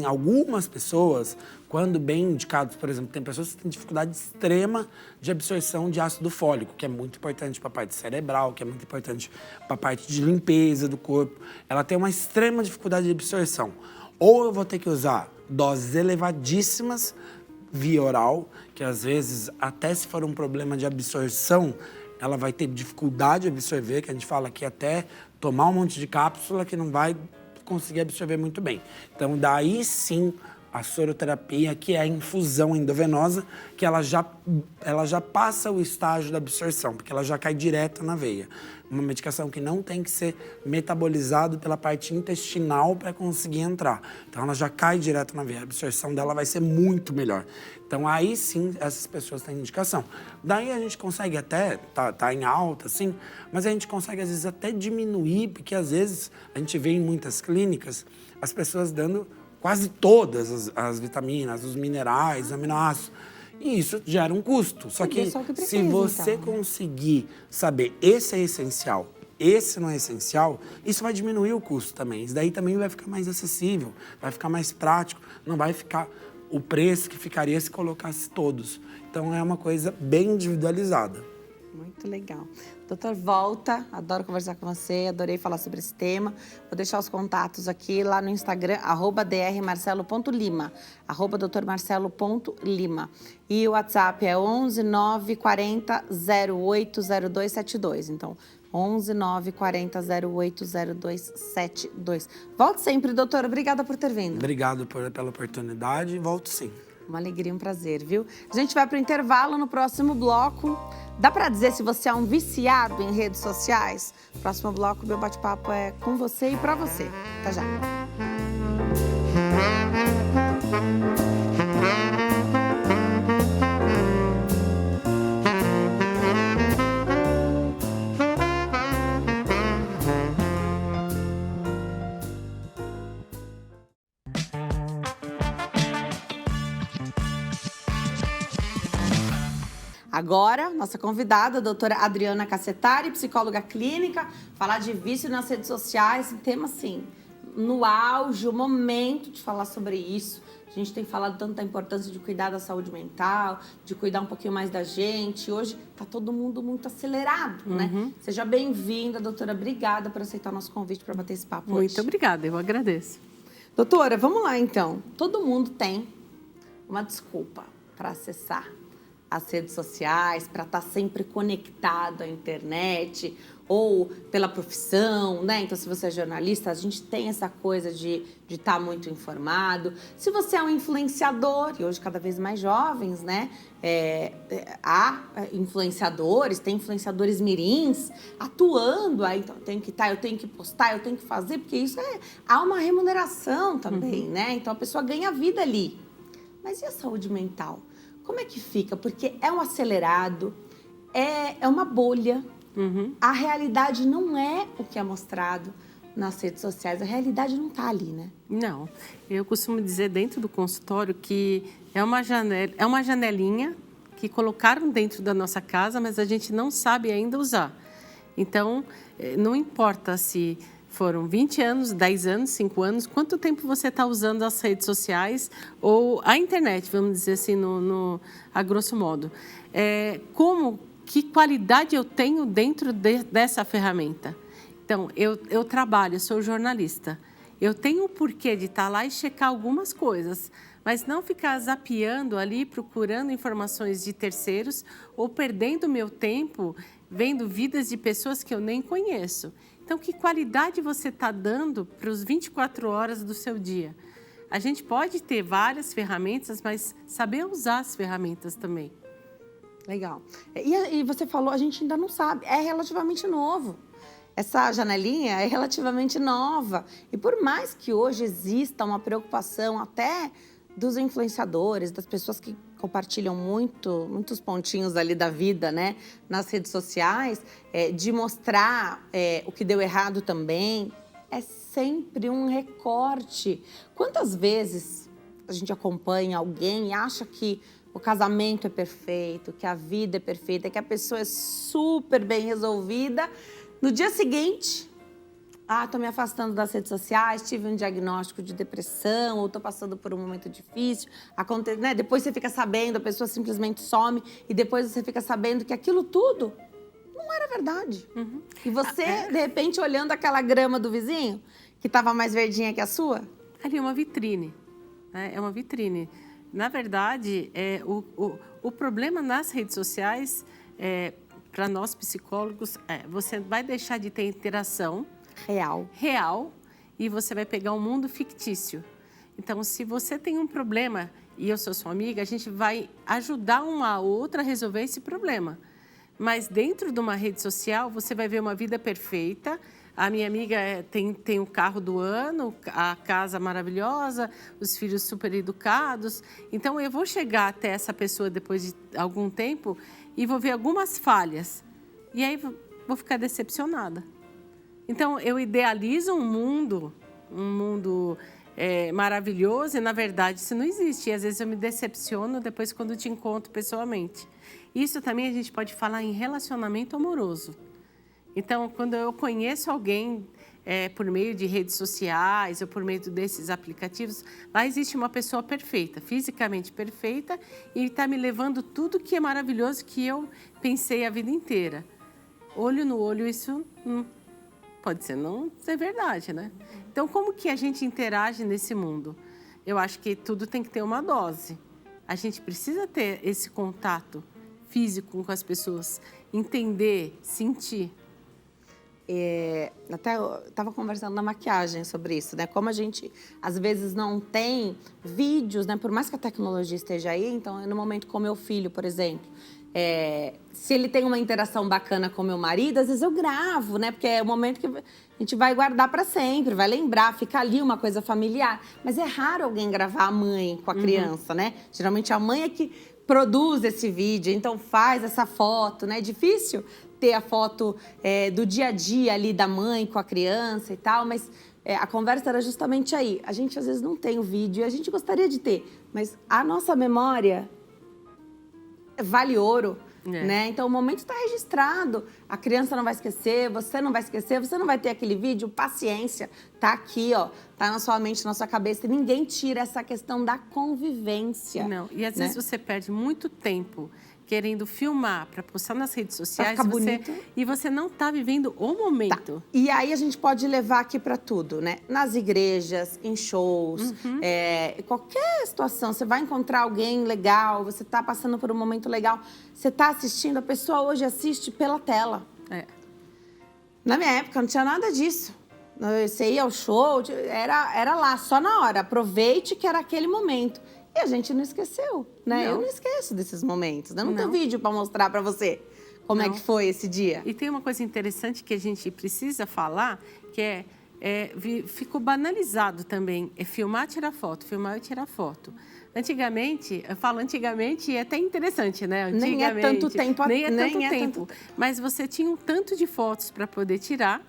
algumas pessoas, quando bem indicados, por exemplo, tem pessoas que têm dificuldade extrema de absorção de ácido fólico, que é muito importante para a parte cerebral, que é muito importante para a parte de limpeza do corpo. Ela tem uma extrema dificuldade de absorção. Ou eu vou ter que usar doses elevadíssimas via oral, que às vezes, até se for um problema de absorção, ela vai ter dificuldade de absorver, que a gente fala que até tomar um monte de cápsula que não vai conseguir absorver muito bem. Então, daí sim, a soroterapia, que é a infusão endovenosa, que ela já passa o estágio da absorção, porque ela já cai direto na veia. Uma medicação que não tem que ser metabolizada pela parte intestinal para conseguir entrar. Então, ela já cai direto na veia. A absorção dela vai ser muito melhor. Então, aí sim, essas pessoas têm indicação. Daí a gente consegue até, tá em alta, sim, mas a gente consegue, às vezes, até diminuir, porque, às vezes, a gente vê em muitas clínicas as pessoas dando quase todas as vitaminas, os minerais, os aminoácidos. E isso gera um custo. Só que se você conseguir saber esse é essencial, esse não é essencial, isso vai diminuir o custo também. Isso daí também vai ficar mais acessível, vai ficar mais prático, não vai ficar o preço que ficaria se colocasse todos. Então é uma coisa bem individualizada. Muito legal. Doutor, volta, adoro conversar com você, adorei falar sobre esse tema. Vou deixar os contatos aqui lá no Instagram, @drmarcelo.lima, @drmarcelo.lima. E o WhatsApp é 11 940 08 0272. Então, 11 940 08 0272. Volte sempre, doutor. Obrigada por ter vindo. Obrigado pela oportunidade e volto sim. Uma alegria, um prazer, viu? A gente vai para o intervalo no próximo bloco. Dá para dizer se você é um viciado em redes sociais? Próximo bloco, meu bate-papo é com você e para você. Até já. Agora, nossa convidada, a doutora Adriana Cassetari, psicóloga clínica, falar de vício nas redes sociais, um tema assim, no auge, o momento de falar sobre isso. A gente tem falado tanto da importância de cuidar da saúde mental, de cuidar um pouquinho mais da gente. Hoje tá todo mundo muito acelerado, né? Seja bem-vinda, doutora. Obrigada por aceitar o nosso convite para bater esse papo hoje. Muito obrigada, eu agradeço. Doutora, vamos lá então. Todo mundo tem uma desculpa para acessar as redes sociais, para estar sempre conectado à internet, ou pela profissão, né? Então, se você é jornalista, a gente tem essa coisa de estar muito informado. Se você é um influenciador, e hoje cada vez mais jovens, né? Há influenciadores, tem influenciadores mirins atuando, aí então eu tenho que estar, eu tenho que postar, eu tenho que fazer, porque isso há uma remuneração também, né? Então, a pessoa ganha vida ali. Mas e a saúde mental? Como é que fica? Porque é um acelerado, é uma bolha. A realidade não é o que é mostrado nas redes sociais. A realidade não está ali, né? Não. Eu costumo dizer dentro do consultório que é uma janelinha que colocaram dentro da nossa casa, mas a gente não sabe ainda usar. Então, não importa se foram 20 anos, 10 anos, 5 anos, quanto tempo você está usando as redes sociais ou a internet, vamos dizer assim, a grosso modo. Que qualidade eu tenho dentro dessa ferramenta? Então, eu trabalho, eu sou jornalista. Eu tenho o porquê de estar lá e checar algumas coisas, mas não ficar zapeando ali, procurando informações de terceiros ou perdendo meu tempo vendo vidas de pessoas que eu nem conheço. Então, que qualidade você está dando para os 24 horas do seu dia? A gente pode ter várias ferramentas, mas saber usar as ferramentas também. Legal. E você falou, a gente ainda não sabe, é relativamente novo. Essa janelinha é relativamente nova. E por mais que hoje exista uma preocupação até dos influenciadores, das pessoas que compartilham muitos pontinhos ali da vida, né, nas redes sociais, de mostrar o que deu errado também, é sempre um recorte. Quantas vezes a gente acompanha alguém e acha que o casamento é perfeito, que a vida é perfeita, que a pessoa é super bem resolvida. No dia seguinte, estou me afastando das redes sociais, tive um diagnóstico de depressão, ou estou passando por um momento difícil. Né? Depois você fica sabendo, a pessoa simplesmente some, e depois você fica sabendo que aquilo tudo não era verdade. E você, de repente, olhando aquela grama do vizinho, que estava mais verdinha que a sua. Ali é uma vitrine, né? É uma vitrine. Na verdade, o problema nas redes sociais, para nós psicólogos, você vai deixar de ter interação real e você vai pegar um mundo fictício. Então, se você tem um problema e eu sou sua amiga, a gente vai ajudar uma a outra a resolver esse problema. Mas dentro de uma rede social, você vai ver uma vida perfeita. A minha amiga tem o carro do ano, a casa maravilhosa, os filhos super educados. Então, eu vou chegar até essa pessoa depois de algum tempo e vou ver algumas falhas. E aí, vou ficar decepcionada. Então, eu idealizo um mundo maravilhoso e, na verdade, isso não existe. E, às vezes, eu me decepciono depois quando te encontro pessoalmente. Isso também a gente pode falar em relacionamento amoroso. Então, quando eu conheço alguém por meio de redes sociais ou por meio desses aplicativos, lá existe uma pessoa perfeita, fisicamente perfeita, e está me levando tudo que é maravilhoso que eu pensei a vida inteira. Olho no olho, isso pode ser não ser verdade, né? Então, como que a gente interage nesse mundo? Eu acho que tudo tem que ter uma dose. A gente precisa ter esse contato físico com as pessoas, entender, sentir. Até eu estava conversando na maquiagem sobre isso, né? Como a gente, às vezes, não tem vídeos, né? Por mais que a tecnologia esteja aí, então, no momento com meu filho, por exemplo, se ele tem uma interação bacana com meu marido, às vezes eu gravo, né? Porque é o momento que a gente vai guardar para sempre, vai lembrar, fica ali uma coisa familiar. Mas é raro alguém gravar a mãe com a criança, né? Geralmente a mãe é que produz esse vídeo, então faz essa foto, né? É difícil ter a foto do dia a dia ali da mãe com a criança e tal, mas a conversa era justamente aí. A gente às vezes não tem o vídeo e a gente gostaria de ter, mas a nossa memória vale ouro, né? Então o momento está registrado, a criança não vai esquecer, você não vai esquecer, você não vai ter aquele vídeo, paciência, tá aqui, ó, tá na sua mente, na sua cabeça, e ninguém tira essa questão da convivência. Não, e às vezes você perde muito tempo querendo filmar para postar nas redes sociais, ficar bonito. E você não está vivendo o momento. Tá. E aí a gente pode levar aqui para tudo, né? Nas igrejas, em shows, qualquer situação. Você vai encontrar alguém legal, você está passando por um momento legal, você está assistindo, a pessoa hoje assiste pela tela. Na minha época não tinha nada disso. Você ia ao show, era lá, só na hora. Aproveite que era aquele momento. E a gente não esqueceu, né? Não. Eu não esqueço desses momentos. Não tem vídeo para mostrar para você como é que foi esse dia. E tem uma coisa interessante que a gente precisa falar, que ficou banalizado também. É filmar, tirar foto, filmar e tirar foto. Antigamente, eu falo antigamente, e é até interessante, né? Nem é tanto tempo. Nem é tanto tempo. Mas você tinha um tanto de fotos para poder tirar.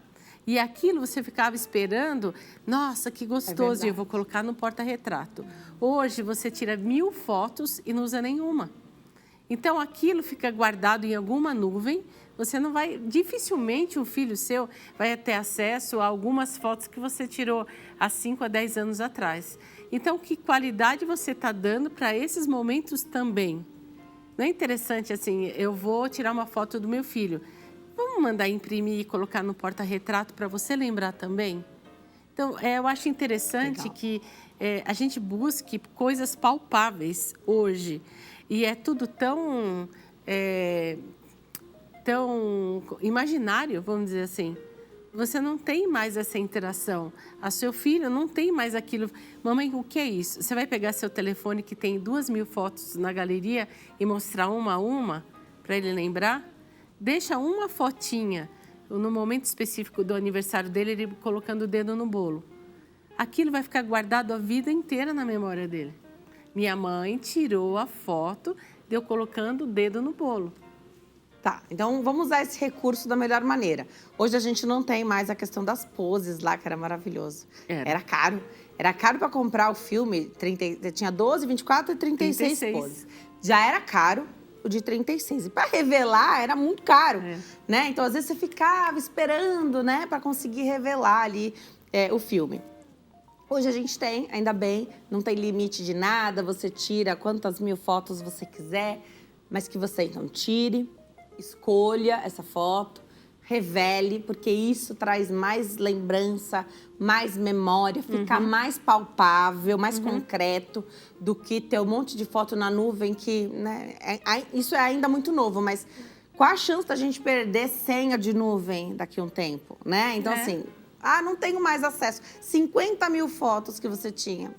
E aquilo você ficava esperando, nossa, que gostoso, eu vou colocar no porta-retrato. Hoje você tira 1000 fotos e não usa nenhuma. Então aquilo fica guardado em alguma nuvem, você não vai, dificilmente um filho seu vai ter acesso a algumas fotos que você tirou há 5 a 10 anos atrás. Então que qualidade você está dando para esses momentos também? Não é interessante assim, eu vou tirar uma foto do meu filho. Vamos mandar imprimir e colocar no porta-retrato para você lembrar também? Então, eu acho interessante que a gente busque coisas palpáveis hoje. E é tudo tão imaginário, vamos dizer assim. Você não tem mais essa interação. A seu filho não tem mais aquilo. Mamãe, o que é isso? Você vai pegar seu telefone que tem 2.000 fotos na galeria e mostrar uma a uma para ele lembrar? Deixa uma fotinha, no momento específico do aniversário dele, ele colocando o dedo no bolo. Aquilo vai ficar guardado a vida inteira na memória dele. Minha mãe tirou a foto de eu colocando o dedo no bolo. Tá, então vamos usar esse recurso da melhor maneira. Hoje a gente não tem mais a questão das poses lá, que era maravilhoso. Era caro. Era caro para comprar o filme, tinha 12, 24 e 36 poses. Já era caro o de 36. E para revelar era muito caro, né? Então, às vezes, você ficava esperando, né, para conseguir revelar ali o filme. Hoje a gente tem, ainda bem, não tem limite de nada, você tira quantas 1000 fotos você quiser, mas que você então tire, escolha essa foto, revele, porque isso traz mais lembrança, mais memória, fica mais palpável, mais concreto do que ter um monte de foto na nuvem que, né, isso é ainda muito novo, mas qual a chance da gente perder senha de nuvem daqui a um tempo, né? Então, assim, não tenho mais acesso. 50.000 fotos que você tinha.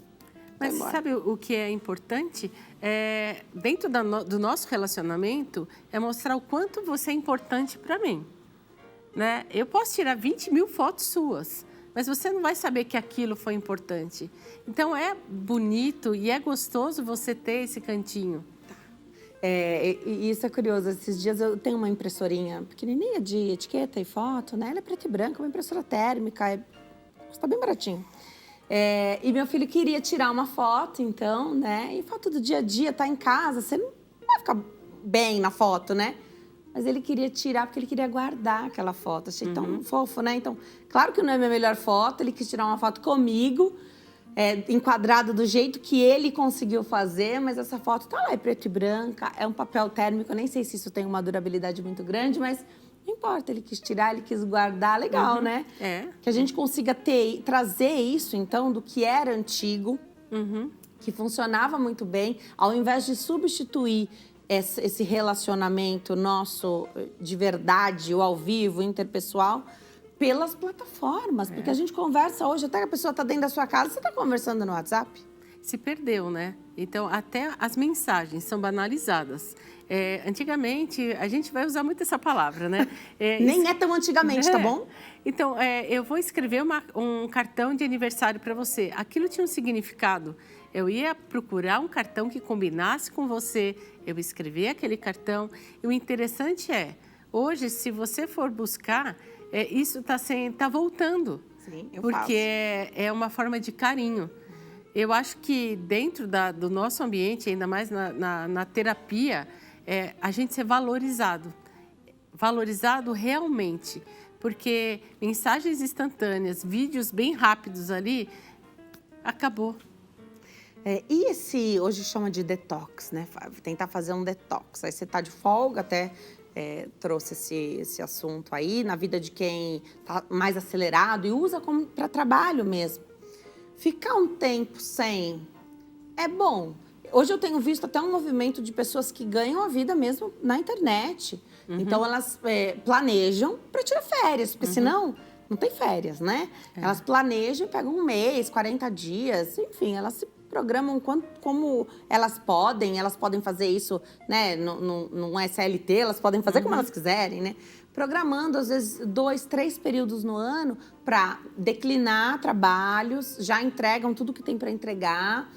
Mas sabe o que é importante? Dentro do nosso relacionamento, é mostrar o quanto você é importante para mim. Né? Eu posso tirar 20.000 fotos suas, mas você não vai saber que aquilo foi importante. Então, é bonito e é gostoso você ter esse cantinho. E isso é curioso. Esses dias eu tenho uma impressorinha pequenininha de etiqueta e foto, né? Ela é preta e branca, uma impressora térmica, custa bem baratinho. E meu filho queria tirar uma foto, então, né? E foto do dia a dia, tá em casa, você não vai ficar bem na foto, né? Mas ele queria tirar porque ele queria guardar aquela foto. Achei tão fofo, né? Então, claro que não é a minha melhor foto. Ele quis tirar uma foto comigo, enquadrado do jeito que ele conseguiu fazer. Mas essa foto tá lá, é preto e branca, é um papel térmico. Eu nem sei se isso tem uma durabilidade muito grande, mas não importa. Ele quis tirar, ele quis guardar. Legal, né? Que a gente consiga trazer isso, então, do que era antigo, que funcionava muito bem, ao invés de substituir esse relacionamento nosso de verdade, o ao vivo, interpessoal, pelas plataformas. Porque a gente conversa hoje, até que a pessoa está dentro da sua casa, você está conversando no WhatsApp. Se perdeu, né? Então, até as mensagens são banalizadas. Antigamente, a gente vai usar muito essa palavra, né? Nem é tão antigamente, tá bom? Então, eu vou escrever um cartão de aniversário para você. Aquilo tinha um significado. Eu ia procurar um cartão que combinasse com você, eu escrevi aquele cartão. E o interessante hoje, se você for buscar, isso está voltando. Sim, eu porque faço. É uma forma de carinho. Eu acho que dentro do nosso ambiente, ainda mais na terapia, a gente ser valorizado. Valorizado realmente. Porque mensagens instantâneas, vídeos bem rápidos ali, acabou. E esse, hoje chama de detox, né? Tentar fazer um detox. Aí você tá de folga, até trouxe esse assunto aí, na vida de quem tá mais acelerado e usa como para trabalho mesmo. Ficar um tempo sem é bom. Hoje eu tenho visto até um movimento de pessoas que ganham a vida mesmo na internet. Então, elas planejam para tirar férias, porque senão não tem férias, né? Elas planejam, pegam um mês, 40 dias, enfim, elas se programam como elas podem fazer isso, né? Não é CLT, elas podem fazer como elas quiserem, né? Programando, às vezes, 2, 3 períodos no ano para declinar trabalhos, já entregam tudo que tem para entregar.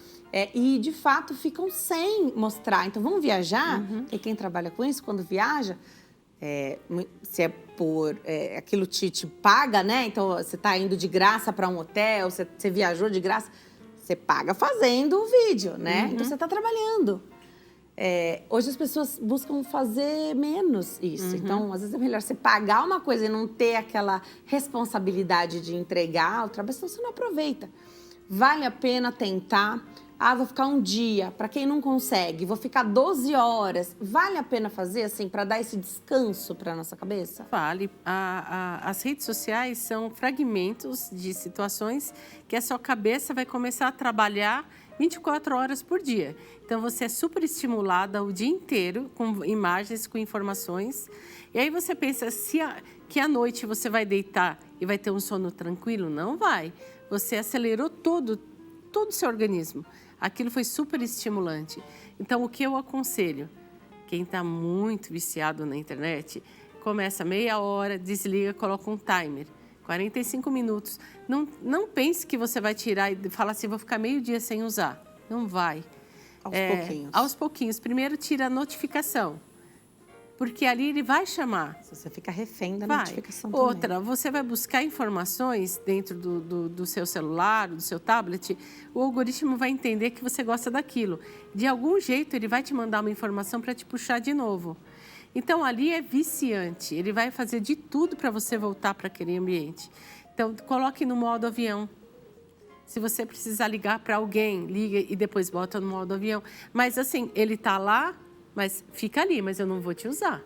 E, de fato, ficam sem mostrar. Então, vamos viajar? E quem trabalha com isso, quando viaja, se é por... aquilo te paga, né? Então, você está indo de graça para um hotel, você viajou de graça, você paga fazendo o vídeo, né? Então, você está trabalhando. Hoje, as pessoas buscam fazer menos isso. Então, às vezes, é melhor você pagar uma coisa e não ter aquela responsabilidade de entregar o trabalho, senão você não aproveita. Vale a pena tentar... vou ficar um dia, para quem não consegue, vou ficar 12 horas. Vale a pena fazer, assim, para dar esse descanso para nossa cabeça? Vale. As redes sociais são fragmentos de situações que a sua cabeça vai começar a trabalhar 24 horas por dia. Então, você é super estimulada o dia inteiro com imagens, com informações. E aí você pensa que à noite você vai deitar e vai ter um sono tranquilo? Não vai. Você acelerou todo o seu organismo. Aquilo foi super estimulante. Então, o que eu aconselho? Quem está muito viciado na internet, começa meia hora, desliga, coloca um timer. 45 minutos. Não pense que você vai tirar e falar assim, vou ficar meio dia sem usar. Não vai. Aos pouquinhos. Aos pouquinhos. Primeiro, tira a notificação. Porque ali ele vai chamar. Você fica refém da vai. notificação também. Outra, você vai buscar informações dentro do seu celular, do seu tablet, o algoritmo vai entender que você gosta daquilo. De algum jeito, ele vai te mandar uma informação para te puxar de novo. Então, ali é viciante. Ele vai fazer de tudo para você voltar para aquele ambiente. Então, coloque no modo avião. Se você precisar ligar para alguém, liga e depois bota no modo avião. Mas, assim, ele está lá... Mas fica ali, mas eu não vou te usar.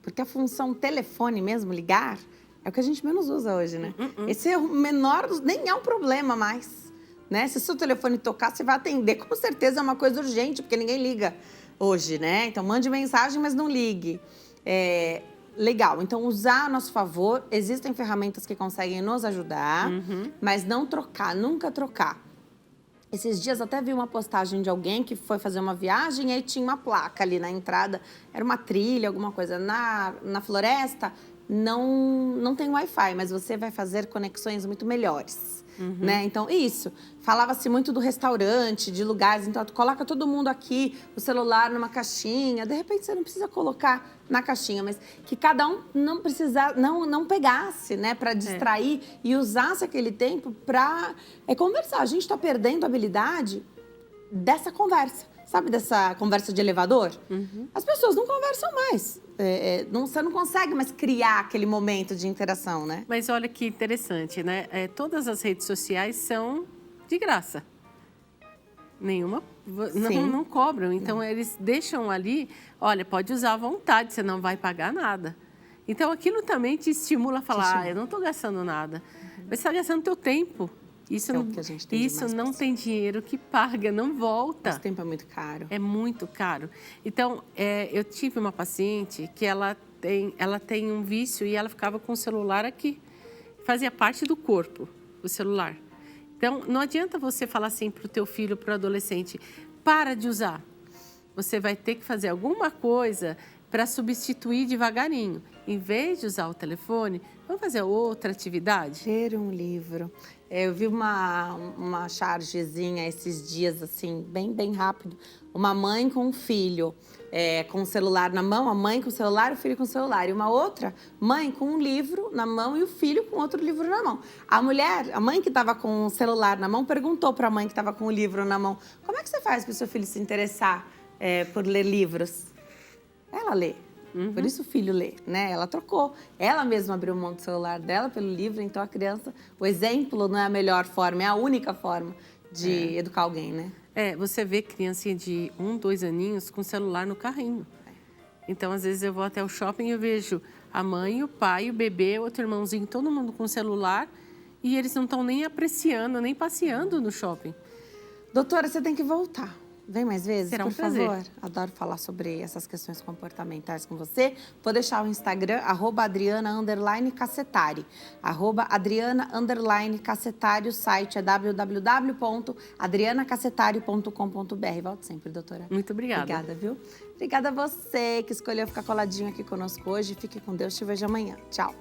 Porque a função telefone mesmo, ligar, é o que a gente menos usa hoje, né? Esse é o menor, nem é um problema mais, né? Se o seu telefone tocar, você vai atender. Com certeza é uma coisa urgente, porque ninguém liga hoje, né? Então, mande mensagem, mas não ligue. Legal, então usar a nosso favor. Existem ferramentas que conseguem nos ajudar, mas não trocar, nunca trocar. Esses dias até vi uma postagem de alguém que foi fazer uma viagem e aí tinha uma placa ali na entrada. Era uma trilha, alguma coisa. Na floresta não tem Wi-Fi, mas você vai fazer conexões muito melhores. Né? Então, isso. Falava-se muito do restaurante, de lugares. Então, tu coloca todo mundo aqui, o celular numa caixinha. De repente, você não precisa colocar na caixinha, mas que cada um não pegasse, né? Para distrair e usasse aquele tempo para conversar. A gente está perdendo a habilidade dessa conversa. Sabe dessa conversa de elevador? As pessoas não conversam mais. Você não consegue mais criar aquele momento de interação, né? Mas olha que interessante, né? Todas as redes sociais são de graça. Nenhuma não cobram. Então, eles deixam ali, olha, pode usar à vontade, você não vai pagar nada. Então, aquilo também te estimula a falar, eu não estou gastando nada. Mas você está gastando teu tempo. Isso não tem dinheiro que paga, não volta. Esse tempo é muito caro. É muito caro. Então, eu tive uma paciente que ela tem um vício e ela ficava com o celular aqui. Fazia parte do corpo, o celular. Então, não adianta você falar assim para o teu filho, para o adolescente, para de usar. Você vai ter que fazer alguma coisa para substituir devagarinho. Em vez de usar o telefone, vamos fazer outra atividade? Ler um livro. Eu vi uma chargezinha esses dias, assim, bem rápido. Uma mãe com um filho com o celular na mão, a mãe com o celular e o filho com o celular. E uma outra mãe com um livro na mão e o filho com outro livro na mão. A mãe que estava com o celular na mão, perguntou para a mãe que estava com o livro na mão, como é que você faz para o seu filho se interessar por ler livros? Ela lê. Por isso o filho lê, né? Ela trocou. Ela mesma abriu mão do celular dela pelo livro, então a criança... O exemplo não é a melhor forma, é a única forma de educar alguém, né? Você vê criancinha de 1, 2 aninhos com celular no carrinho. Então, às vezes, eu vou até o shopping e eu vejo a mãe, o pai, o bebê, outro irmãozinho, todo mundo com celular e eles não estão nem apreciando, nem passeando no shopping. Doutora, você tem que voltar. Vem mais vezes, Será um por prazer. favor. Adoro falar sobre essas questões comportamentais com você. Vou deixar o Instagram, @Adriana_Cassetari. @Adriana_Cassetari. O site é www.adrianacassetari.com.br. Volte sempre, doutora. Muito obrigada. Obrigada, viu? Obrigada a você que escolheu ficar coladinho aqui conosco hoje. Fique com Deus, te vejo amanhã. Tchau.